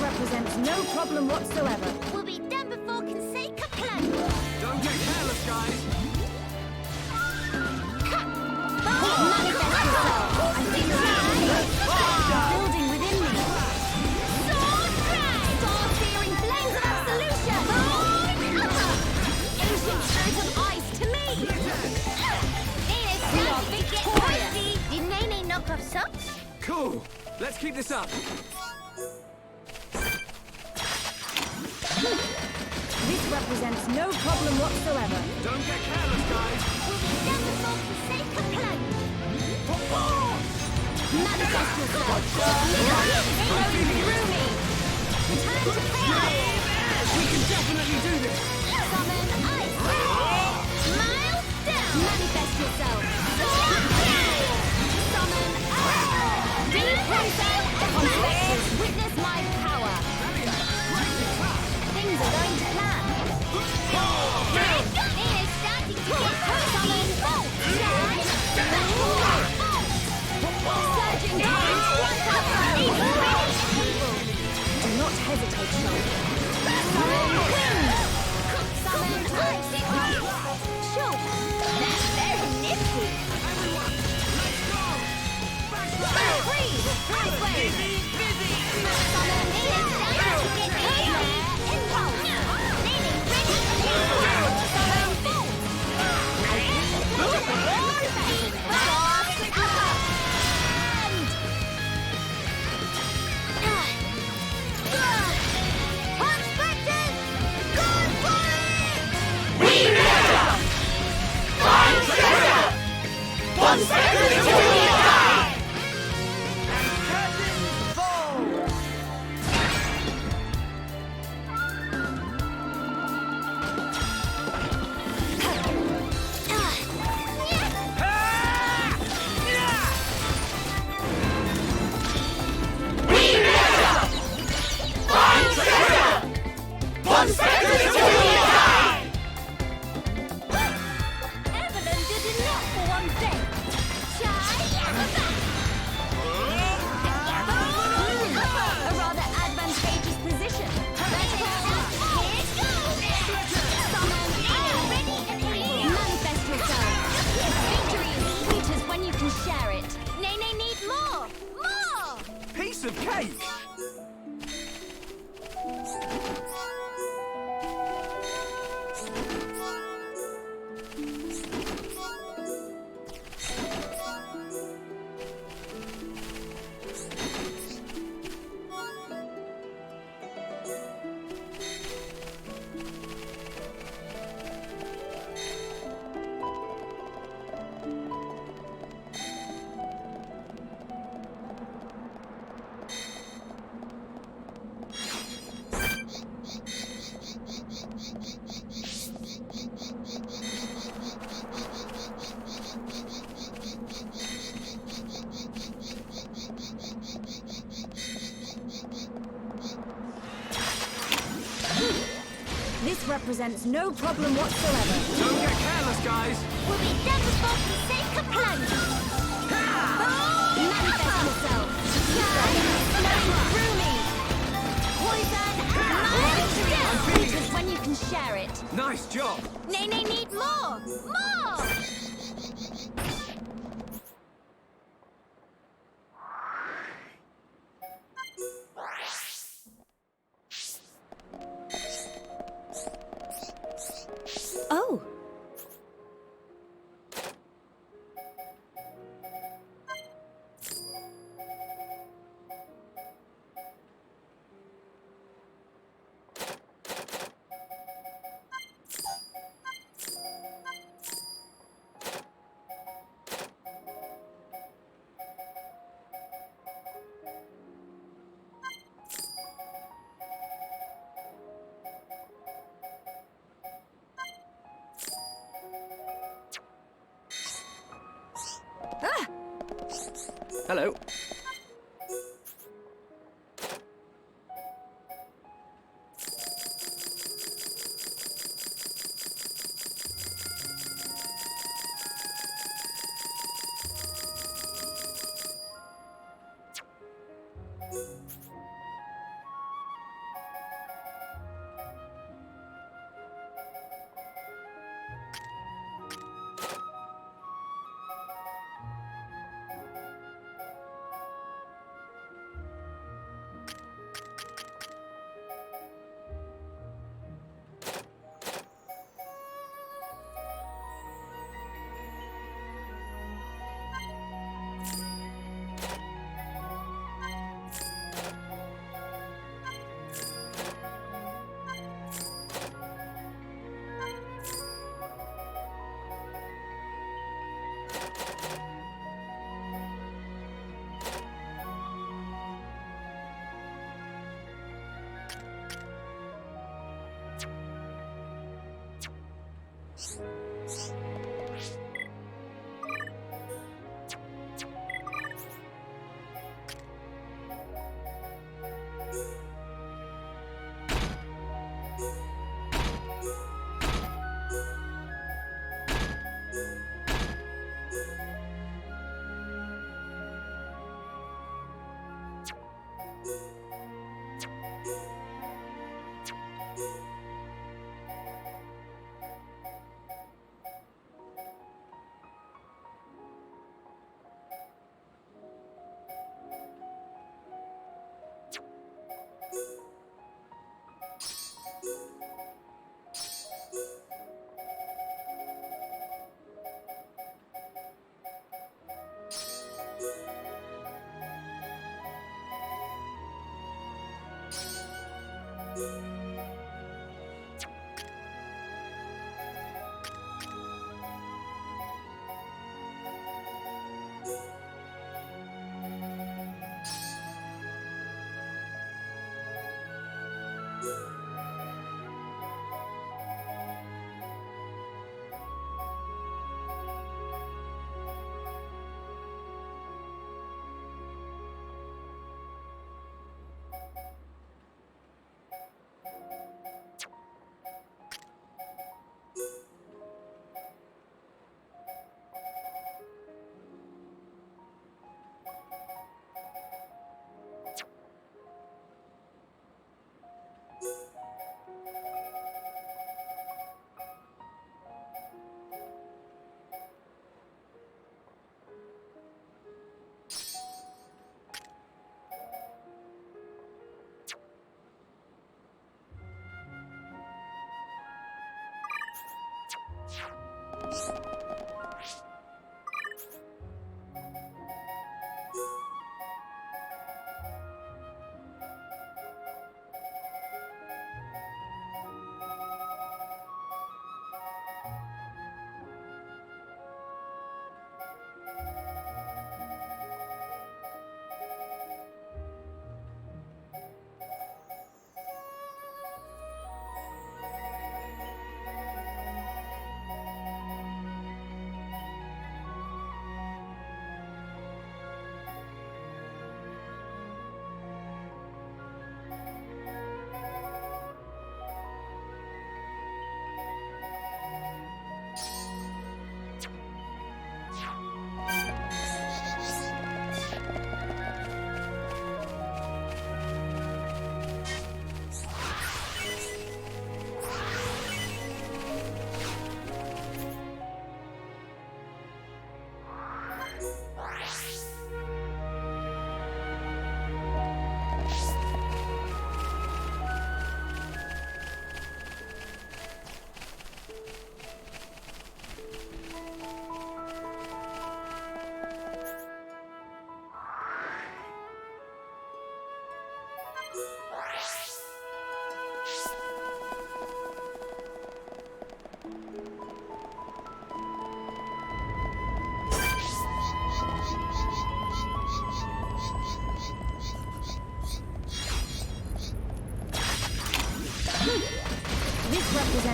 Represents no problem whatsoever. We'll be done before can say kaplan. Don't get careless, guys! Manifest yourself. I think building within me. Sword crash! Star-searing flames of absolution. Ancient spirit of ice to me. Nene's starting to get crazy. Did Nene knock off socks? Cool! Let's keep this up! This represents no problem whatsoever. Don't get careless, guys! We'll be done before the sake of plank. Manifest yourself! Flowing through me! Time to chaos! We can definitely do this! Summon ice! Smile down! Manifest yourself! Summon ice! Deep process! Ponspectors, witness my power! Things are going to plan. Nene's starting to get summon bolt! Surging down! Strike up! Do not hesitate, Sean. Summon wind! Summon ice! Sure, that's very nifty. Freeze! Ice wave! Summon Nene's starting to get closer! Impulse! Nene ready and summon bolt! Ponspectors, go! Ponspectors till you die! Ponspectors till you die! Evelyn did enough for one day. A rather advantageous position. Manifest yourself. Victory is sweetest when you can share it. Nay, need more! More! Piece of cake! This represents no problem whatsoever. Don't get careless, guys! We'll be devastated for the sake of plenty. Manifest yourself. Flowing through me. Poison and victory is when you can share it. Nice job! Nay, need more. More! Oh! Hello.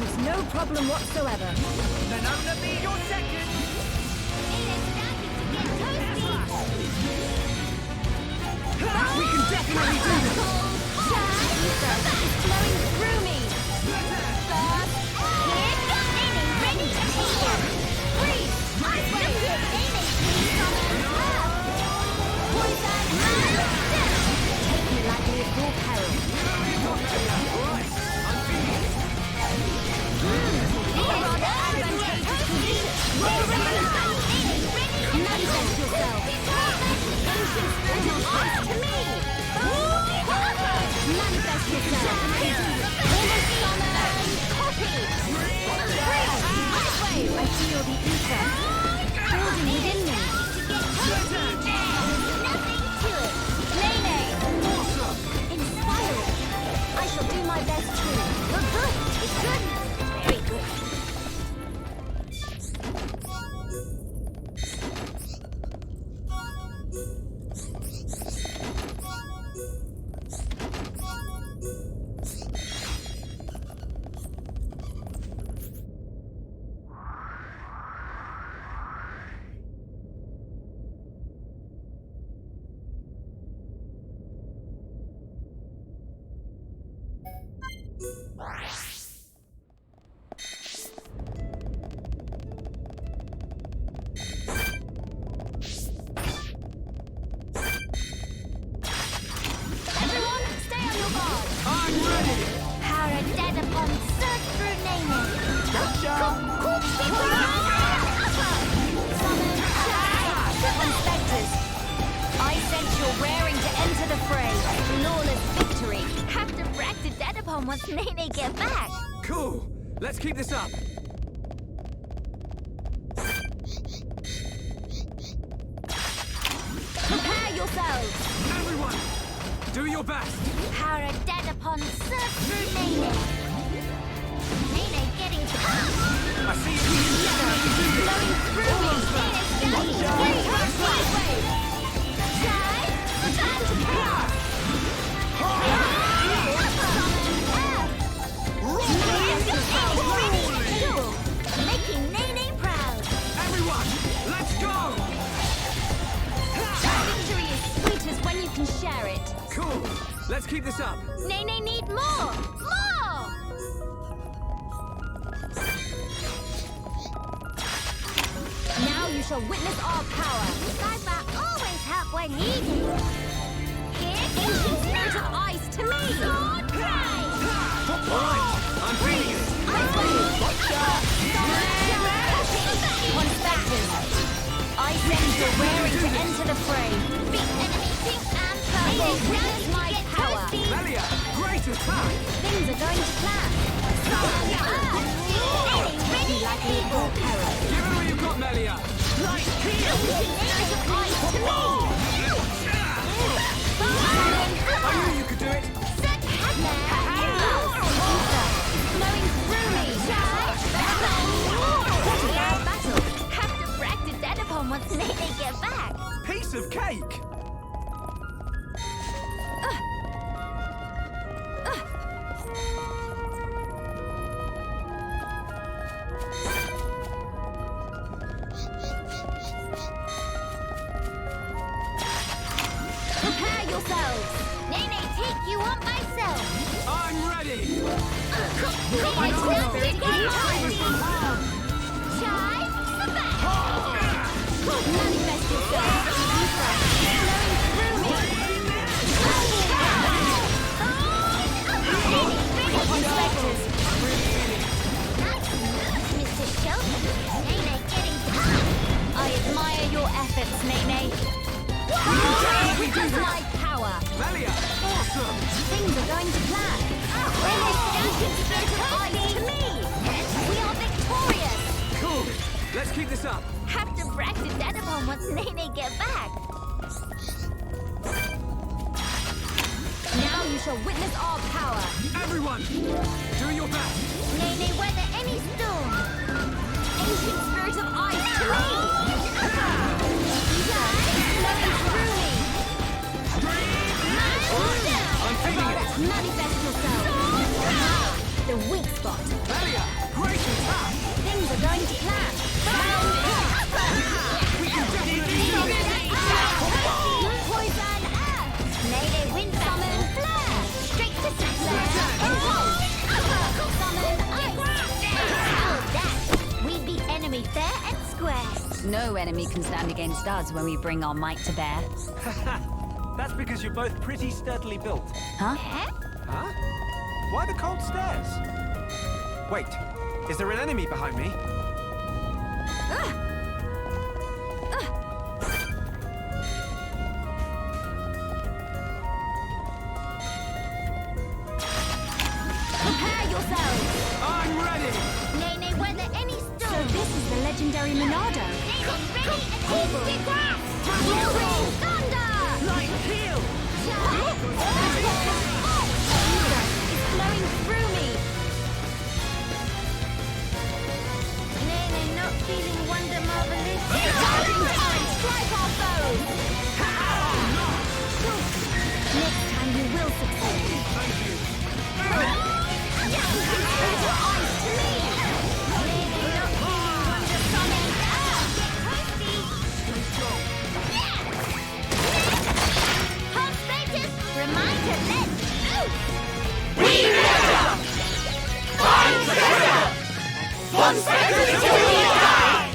presents no problem whatsoever. Then only be your second. We can definitely do this. It's flowing through me. Ready to heal. Freeze! Ice wave! Poison! Take me lightly at your peril. Right, I'm feeling it. Rather advantageous condition. Manifest yourself. Ancient spirit of ice to me. Manifest yourself. Summon copy. Ice wave. I feel the ether building within me. Nothing to it. Nene. Inspiring. I shall do my best too. You're good. It's good. Very good. Everyone, stay on your guard. I'm ready. Power of Dadapon surge through Nene. Summon Ponspectors. I sense you're raring to enter the fray. Flawless victory. Have to brag to Dadapon once Nene get back. Cool. Let's keep this up. Prepare yourselves. Everyone, do your best. Power of Dadapon surge through Nene. Nene getting to I see you. flowing through me. Nene's getting free. Ice wave. Drive. Return to chaos. Making Nene proud. Everyone, let's go. Victory is sweetest when you can share it. Cool. Let's keep this up. Nene need more. More. Now you shall witness our power. Cypher always help when needed. Here, ancient spirit of ice to me. Sword cry. Right, I'm feeling it. Ice wave. Ponspectors. I sense you're raring to enter the fray. Big enemy pink and purple. Witness my power. Melia, great attack. Things are going to plan. Ready likely at your peril. Give it all you've got, Melia. Right here. Spirit of ice to me. I knew you could do it. Flowing through me. Battle. Have to brag to Dadapon once Nene get back. Piece of cake. Prepare yourselves. Nene, take you on myself. I'm ready. Chive the back. Manifest yourself. Flowing through me. Ponspectors. Mr. Shelton. Nene getting I admire your efforts, Nene. Witness my power. Melia, awesome. Things are going to plan. Nene's ancient spirit of ice to me. We are victorious. Cool. Let's keep this up. Have to brag to Dadapon once Nene get back. Now you shall witness our power. Everyone, do your best. Nene weather any storm. Ancient spirit of ice to me. Flowing through me. I'm feeling it. Manifest yourself. The weak spot. Melia, square. No enemy can stand against us when we bring our might to bear. That's because you're both pretty sturdily built. Huh? Huh? Why the cold stares? Wait, is there an enemy behind me? Prepare yourselves! I'm ready! Nene, were there any So stones? this is the legendary Monado. Nene's ready and easy grasp! Roaring thunder! Light heal! It's flowing through me! Nene, not feeling wonder marvelous? Charging time! Strike our foes! Next time you will succeed. Thank you. Open your eyes to me! Nene, not feeling wonder summon. Stay strong. Ponspectors, reminder, let's move! Ponspectors till we die!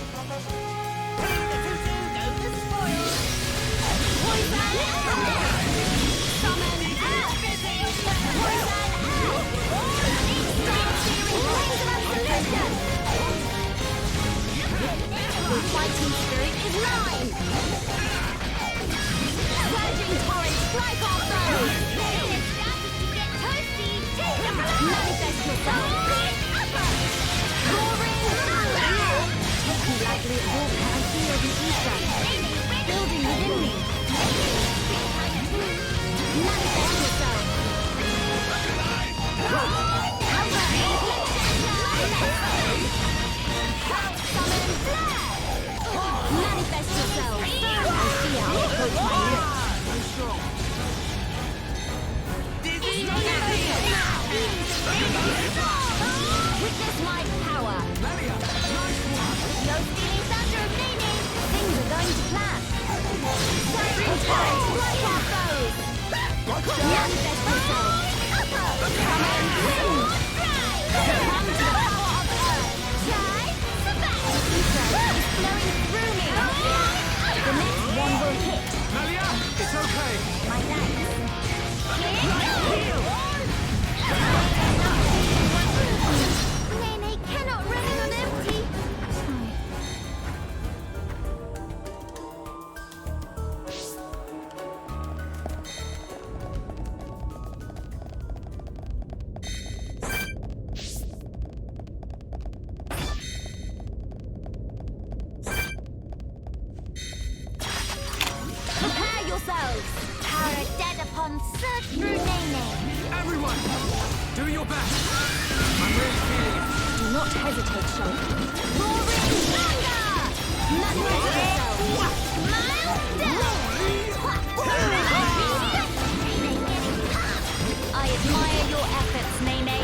The fighting spirit is mine! Surging torrent, strike our foes! Manifest yourself! Roaring thunder! Take me lightly at walk and I feel the ether building within me. Manifest yourself! Summon flare! Manifest yourself! I see how it approach my lips. Stay strong. Witness my power! Malia, nice one. No stealing thunder of Nene! Things are going to plan! Surging torrent, strike our foes! Manifest yourself! Summon wind! Come to the power of earth! The ether is flowing through me! The next one will hit! Malia, it's okay. My thanks! Nene cannot run on empty. Prepare yourselves! Power Dadapon, search through Nene. Everyone, do your best. I'm really feeling it. Do not hesitate, Shulk. Roaring thunder! Manifest yourself! I admire your efforts, Nene.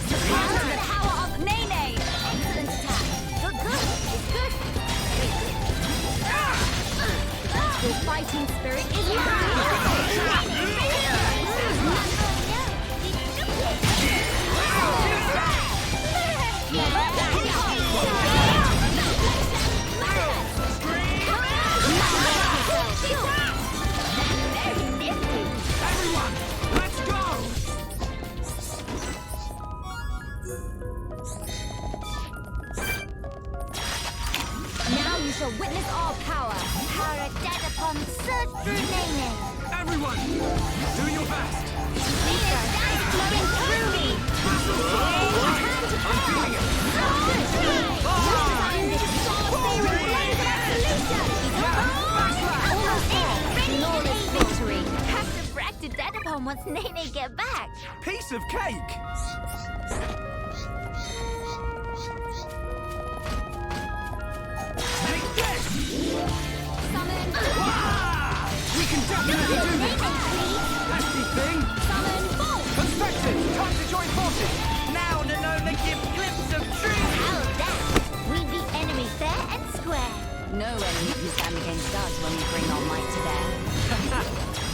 Succumb to the power of Nene! Excellent attack. Good. It's good. The fighting spirit is Everyone, let's go! Now you shall witness our power. Power Dadapon, search through Nene. Everyone, do your best. Flowing through me. I'm feeling it. This star-searing blaze of absolution. Almost there. Flawless victory. Have to brag to Dadapon once Nene get back. Piece of cake! Take this! Summon. We can definitely do this! Nasty thing! Summon bolt. Ponspectors, time to join forces! Now, Nanona, give glimpse of truth! How's that? We beat enemy fair and square. No enemy can stand against us when we bring our might to bear.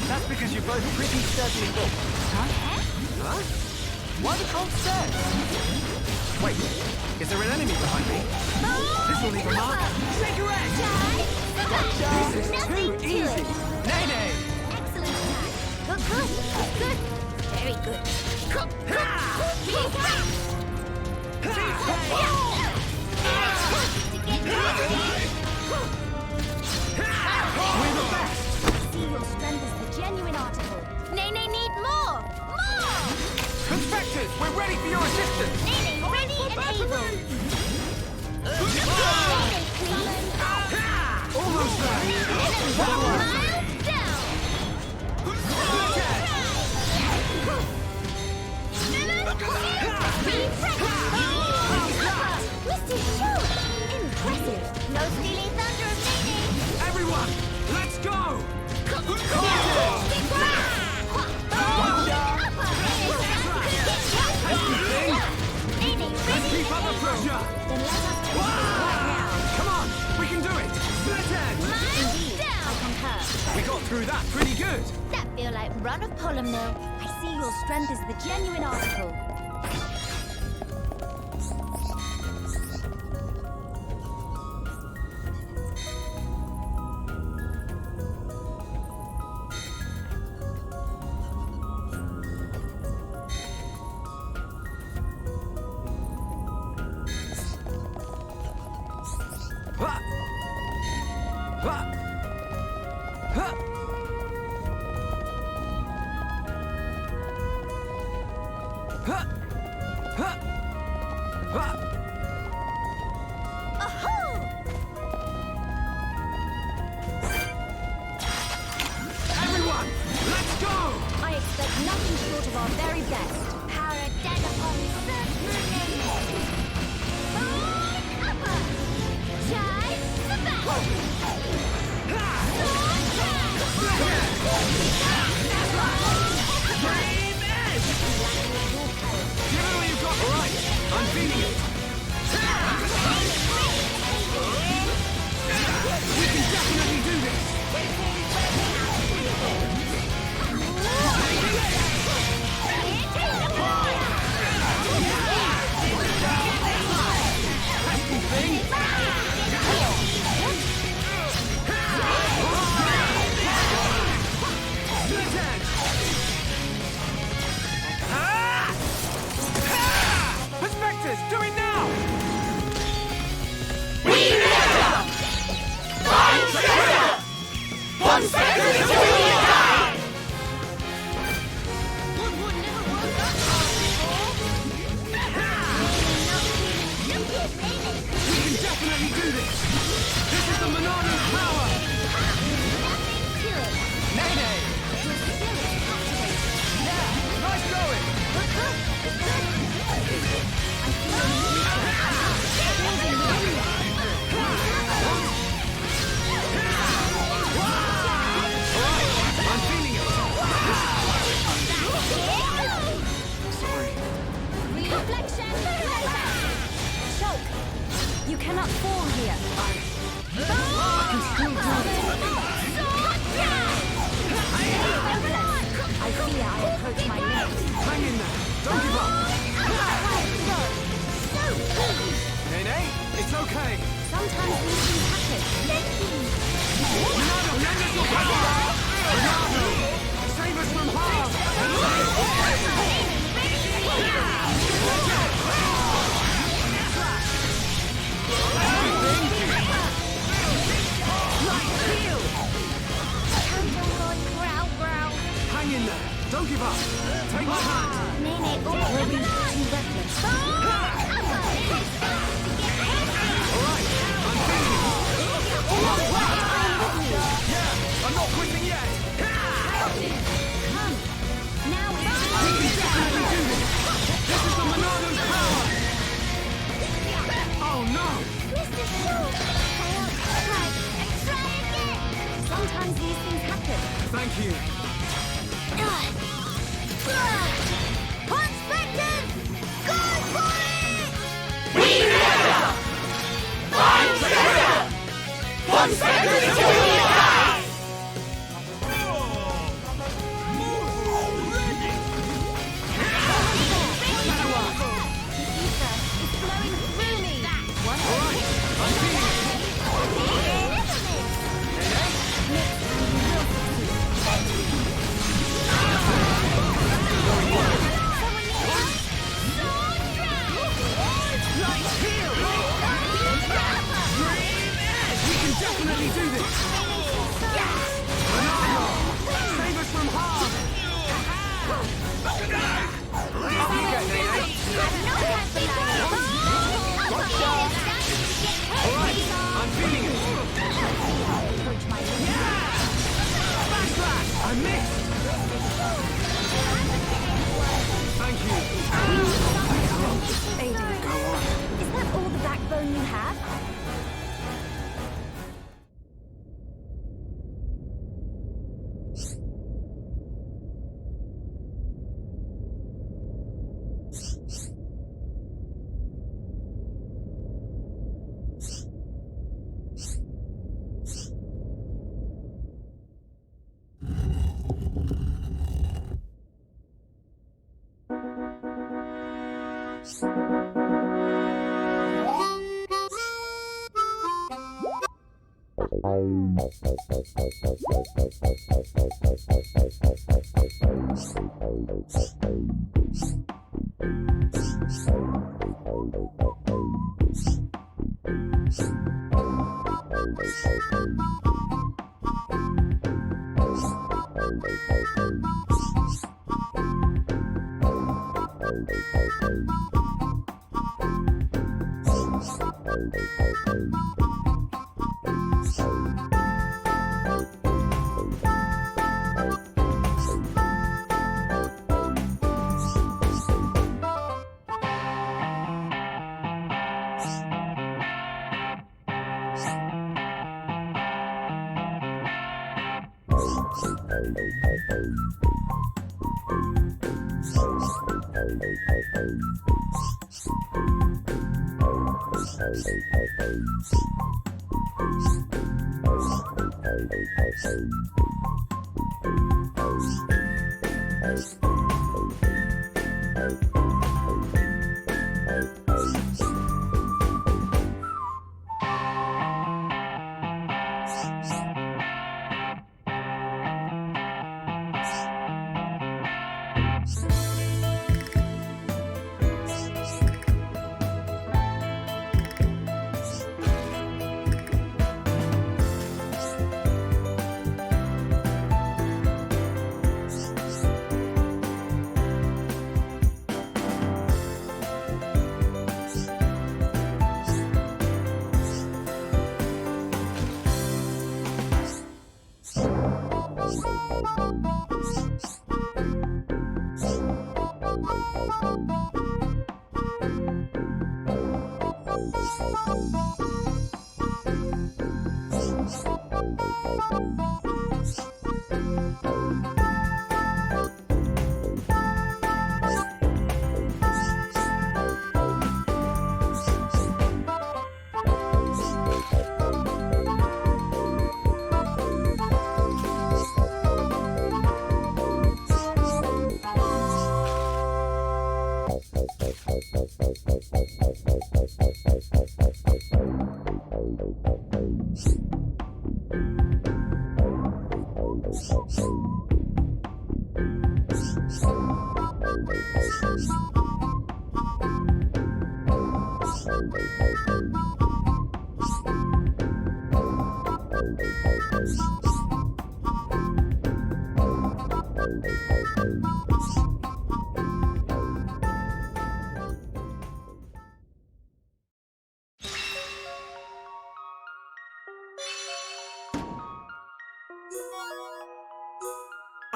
That's because you're both pretty sturdily built. Huh? Why the cold stares? Wait, is there an enemy behind me? This This will leave a mark. Shake your egg! This is too easy. Nay, nay. Excellent attack. Good. Good. Very good. We're the best. See your strength is the genuine article. Nene need more! More! Conspectors, we're ready for your assistance. Nene ready and able. Almost there. Miles down! Twisted shoot! Impressive! No stealing thunder of Nene! Everyone, let's go! Let's keep up the pressure! Then let us take it right now. Come on, we can do it! Split end! Indeed, I concur. We got through that pretty good. That feel like run of Pollen Mill. I see your strength is the genuine article. Everyone, let's go! I expect nothing short of our very best. Power Dadapon search for Nene. Upper! Chai Sabat! Give it all you've got. All right, I'm feeling it. We can definitely do this. Pesky thing. Split edge. Prospectors, do it now! We can definitely do this! This is the Monado power! Nene! Yeah, nice going! I'm feeling it! Sorry. Reflection! Choke! You cannot fall here. I can still do it! I fear I approach my limits. Hang in there! Don't give up! Nene, it's okay! Sometimes these things happen. Monado, lend us your power! Monado! Save us from harm! Hang in there! Don't give up! Take my hand! Nene always too reckless. Alright, I'm feeling it! Yeah, I'm not quitting yet! Come. Now We can definitely do this! This is the Monado's power! Oh no! Mr. Short! Try again! Sometimes these things happen. Thank you! Ponspectors! Go for it! Ponspectors to the attack! The ether is flowing through me. Alright, I'm feeling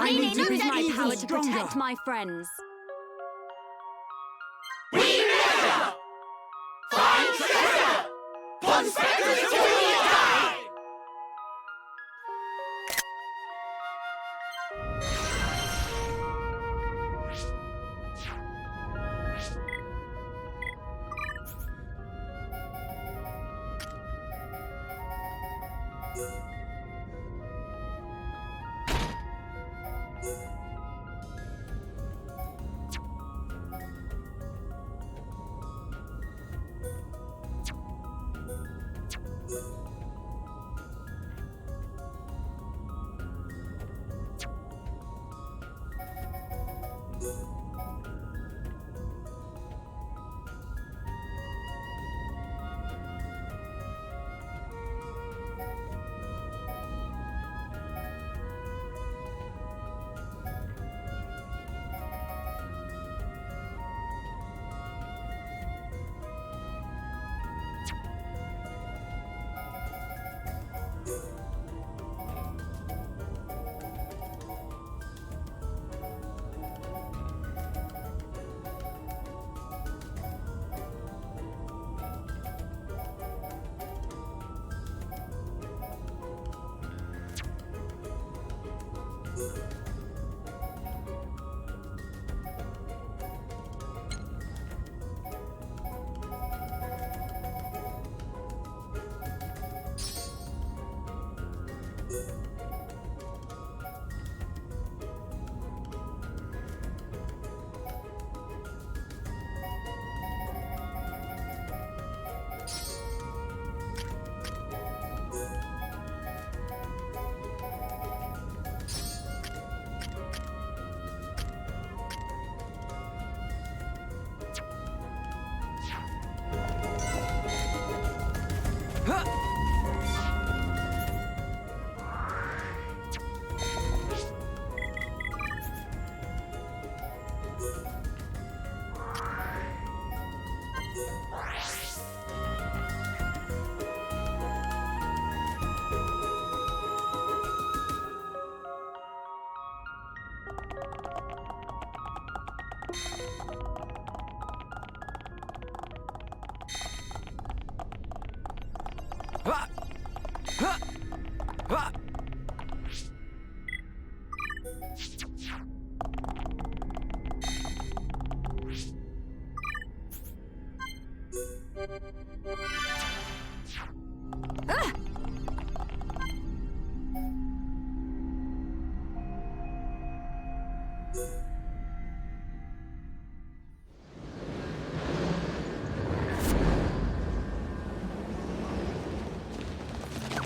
I need to use my evil power to stronger. protect my friends. We measure! Find treasure! Ponspectors till we die!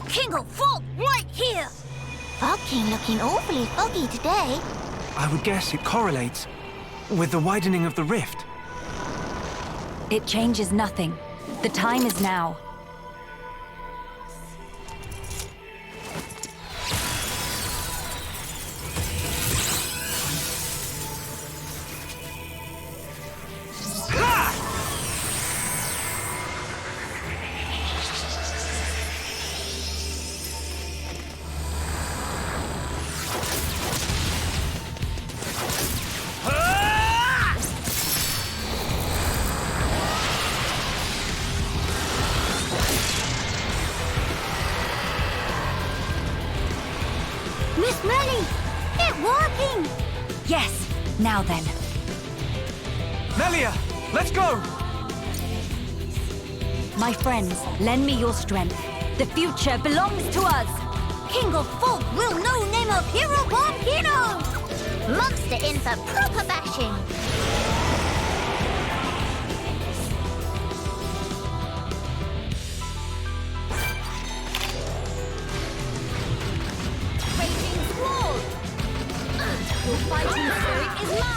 King of Fog, right here! Fog King looking awfully foggy today. I would guess it correlates with the widening of the rift. It changes nothing. The time is now. Miss Melly, it's working! Yes, now then. Melia, let's go! My friends, lend me your strength. The future belongs to us! King of Fog will no name of hero Bombino! Monster in for proper bashing! Raging Squall! Your fighting spirit is mine!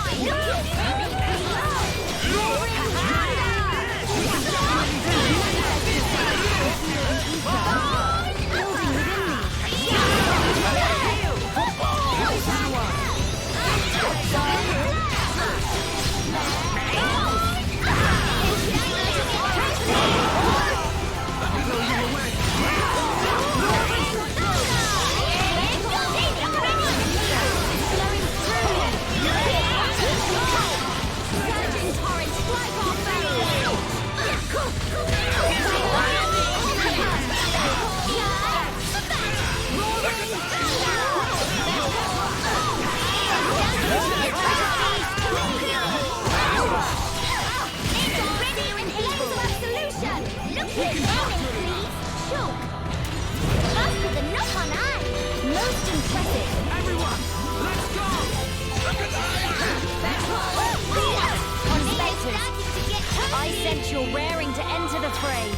I sense you're raring to enter the fray.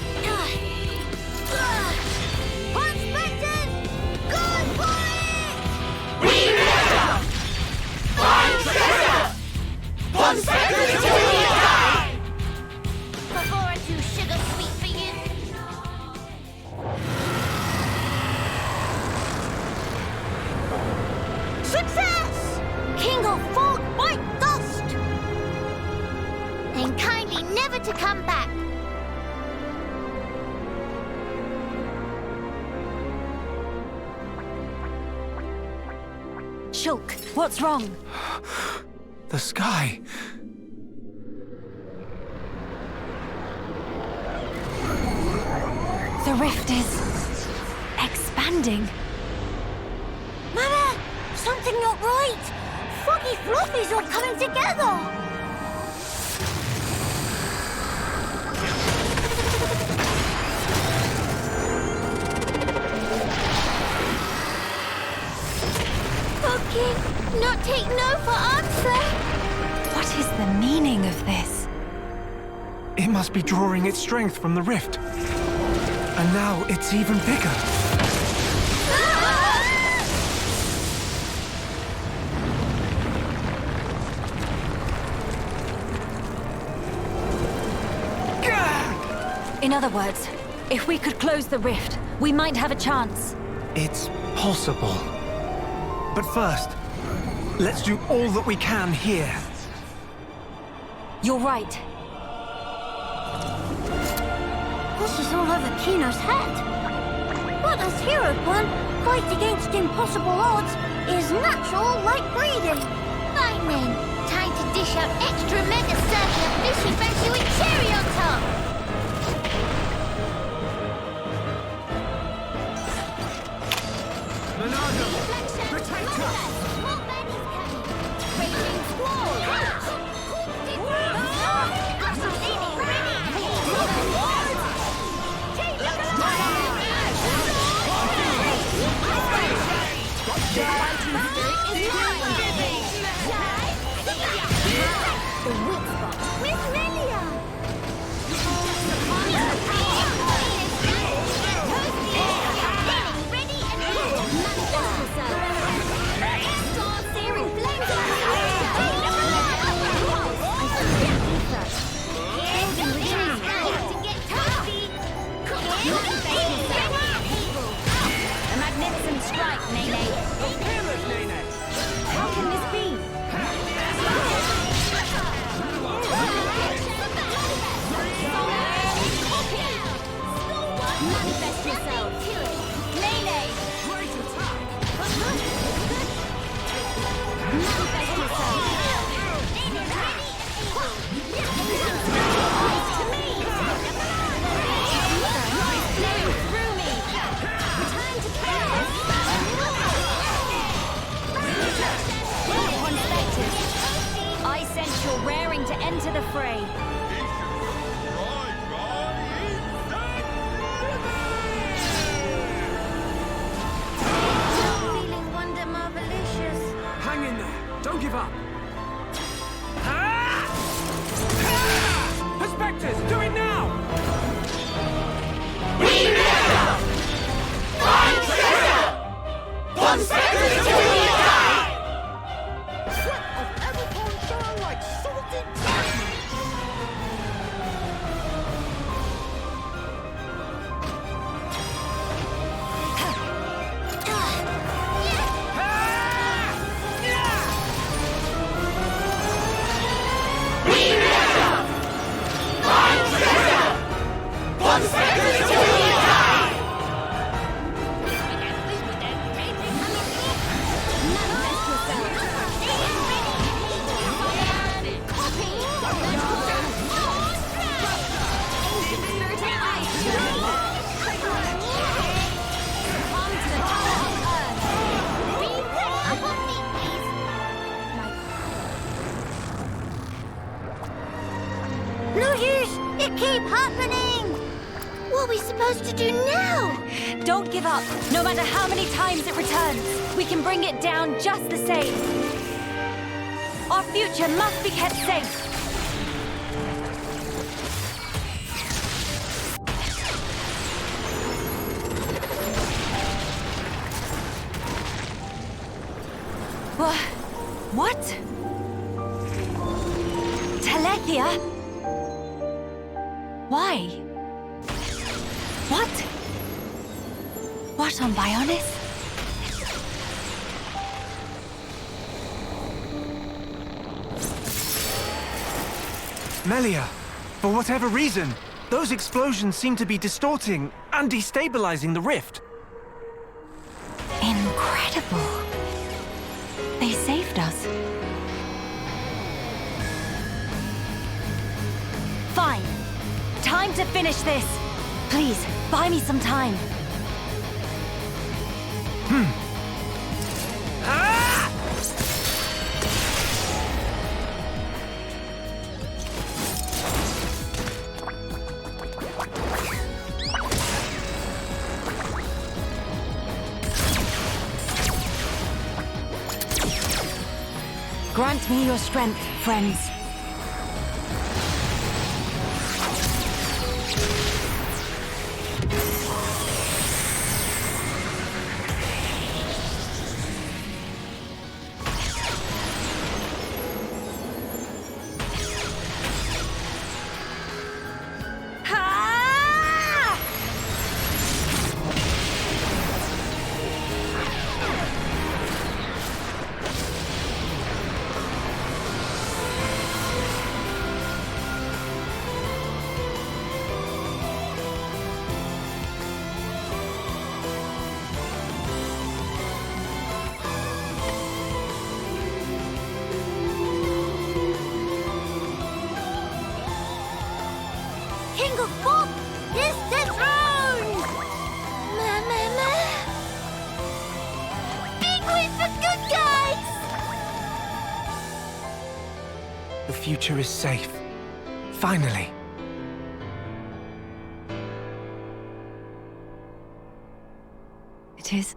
Ponspectors! Go for it! We measure! Find treasure! Ponspectors till we die! Before I do sugar sweet for you. Success! King of Fog, bite dust! And kindly never to come back. Shulk, what's wrong? The sky. The rift is expanding. Mama, something not right. Foggy fluffies all coming together. Foggy, not take no for answer. What is the meaning of this? It must be drawing its strength from the rift. And now it's even bigger. In other words, if we could close the rift, we might have a chance. It's possible. But first, let's do all that we can here. You're right. This is all over Kino's head. What does Heropon fight against impossible odds is natural like breathing. Fine then, time to dish out extra mega circular fishy fancy with cherry on top. Protector! Raging Squall! Miss Melia! Ready and able! Manifest yourself! Start searing flames on to get toasty! A magnificent strike, Nene! How can this be? Manifest yourself! Nene! Great attack! Manifest yourself! Eyes to me! Flow through me! Time to chaos! Ponspectors! I sense you're raring to enter the fray. Feeling wonder marvelicious. Hang in there! Don't give up! Prospectors, do it now! Remember! Find treasure! Ponspectors till you die! Sweat of Everton shine like salted diamonds! Remember! Find treasure! Ponspectors till you die! Manifest yourself! Copy! Ancient spirited eyes to me! Come to the power of Earth! Be ready! Up on me, please! No use! It keep happening! What are we supposed to do now? Don't give up, no matter how many times it returns. We can bring it down just the same. Our future must be kept safe. What? Telethia? Why? What? What on Bionis? Melia, for whatever reason, those explosions seem to be distorting and destabilizing the rift. Incredible. They saved us. Fine. Time to finish this. Please, buy me some time. Grant me your strength, friends. it for good, guys! The future is safe. Finally. It is.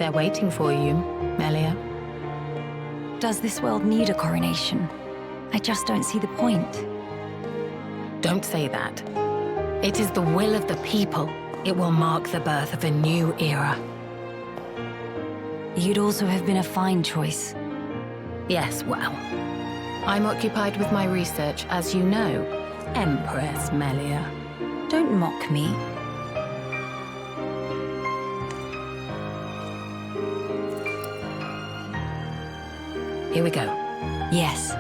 They're waiting for you, Melia. Does this world need a coronation? I just don't see the point. Don't say that. It is the will of the people. It will mark the birth of a new era. You'd also have been a fine choice. Yes, well, I'm occupied with my research, as you know, Empress Melia. Don't mock me. Here we go. Yes.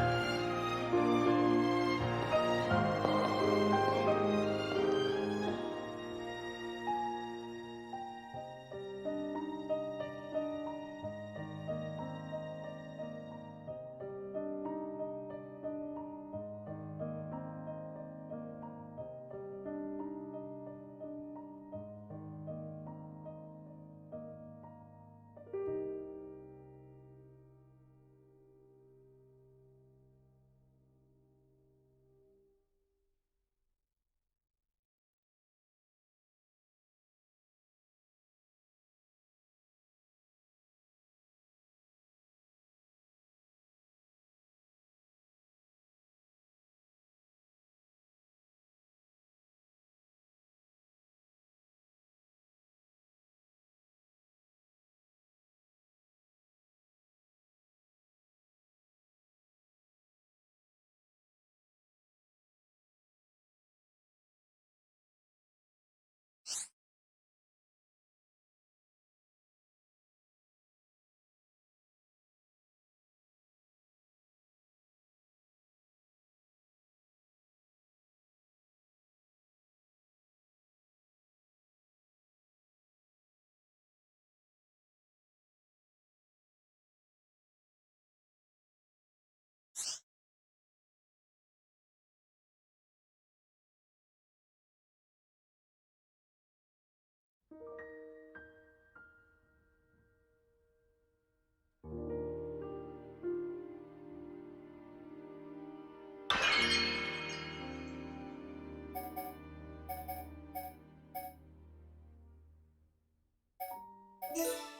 Yeah.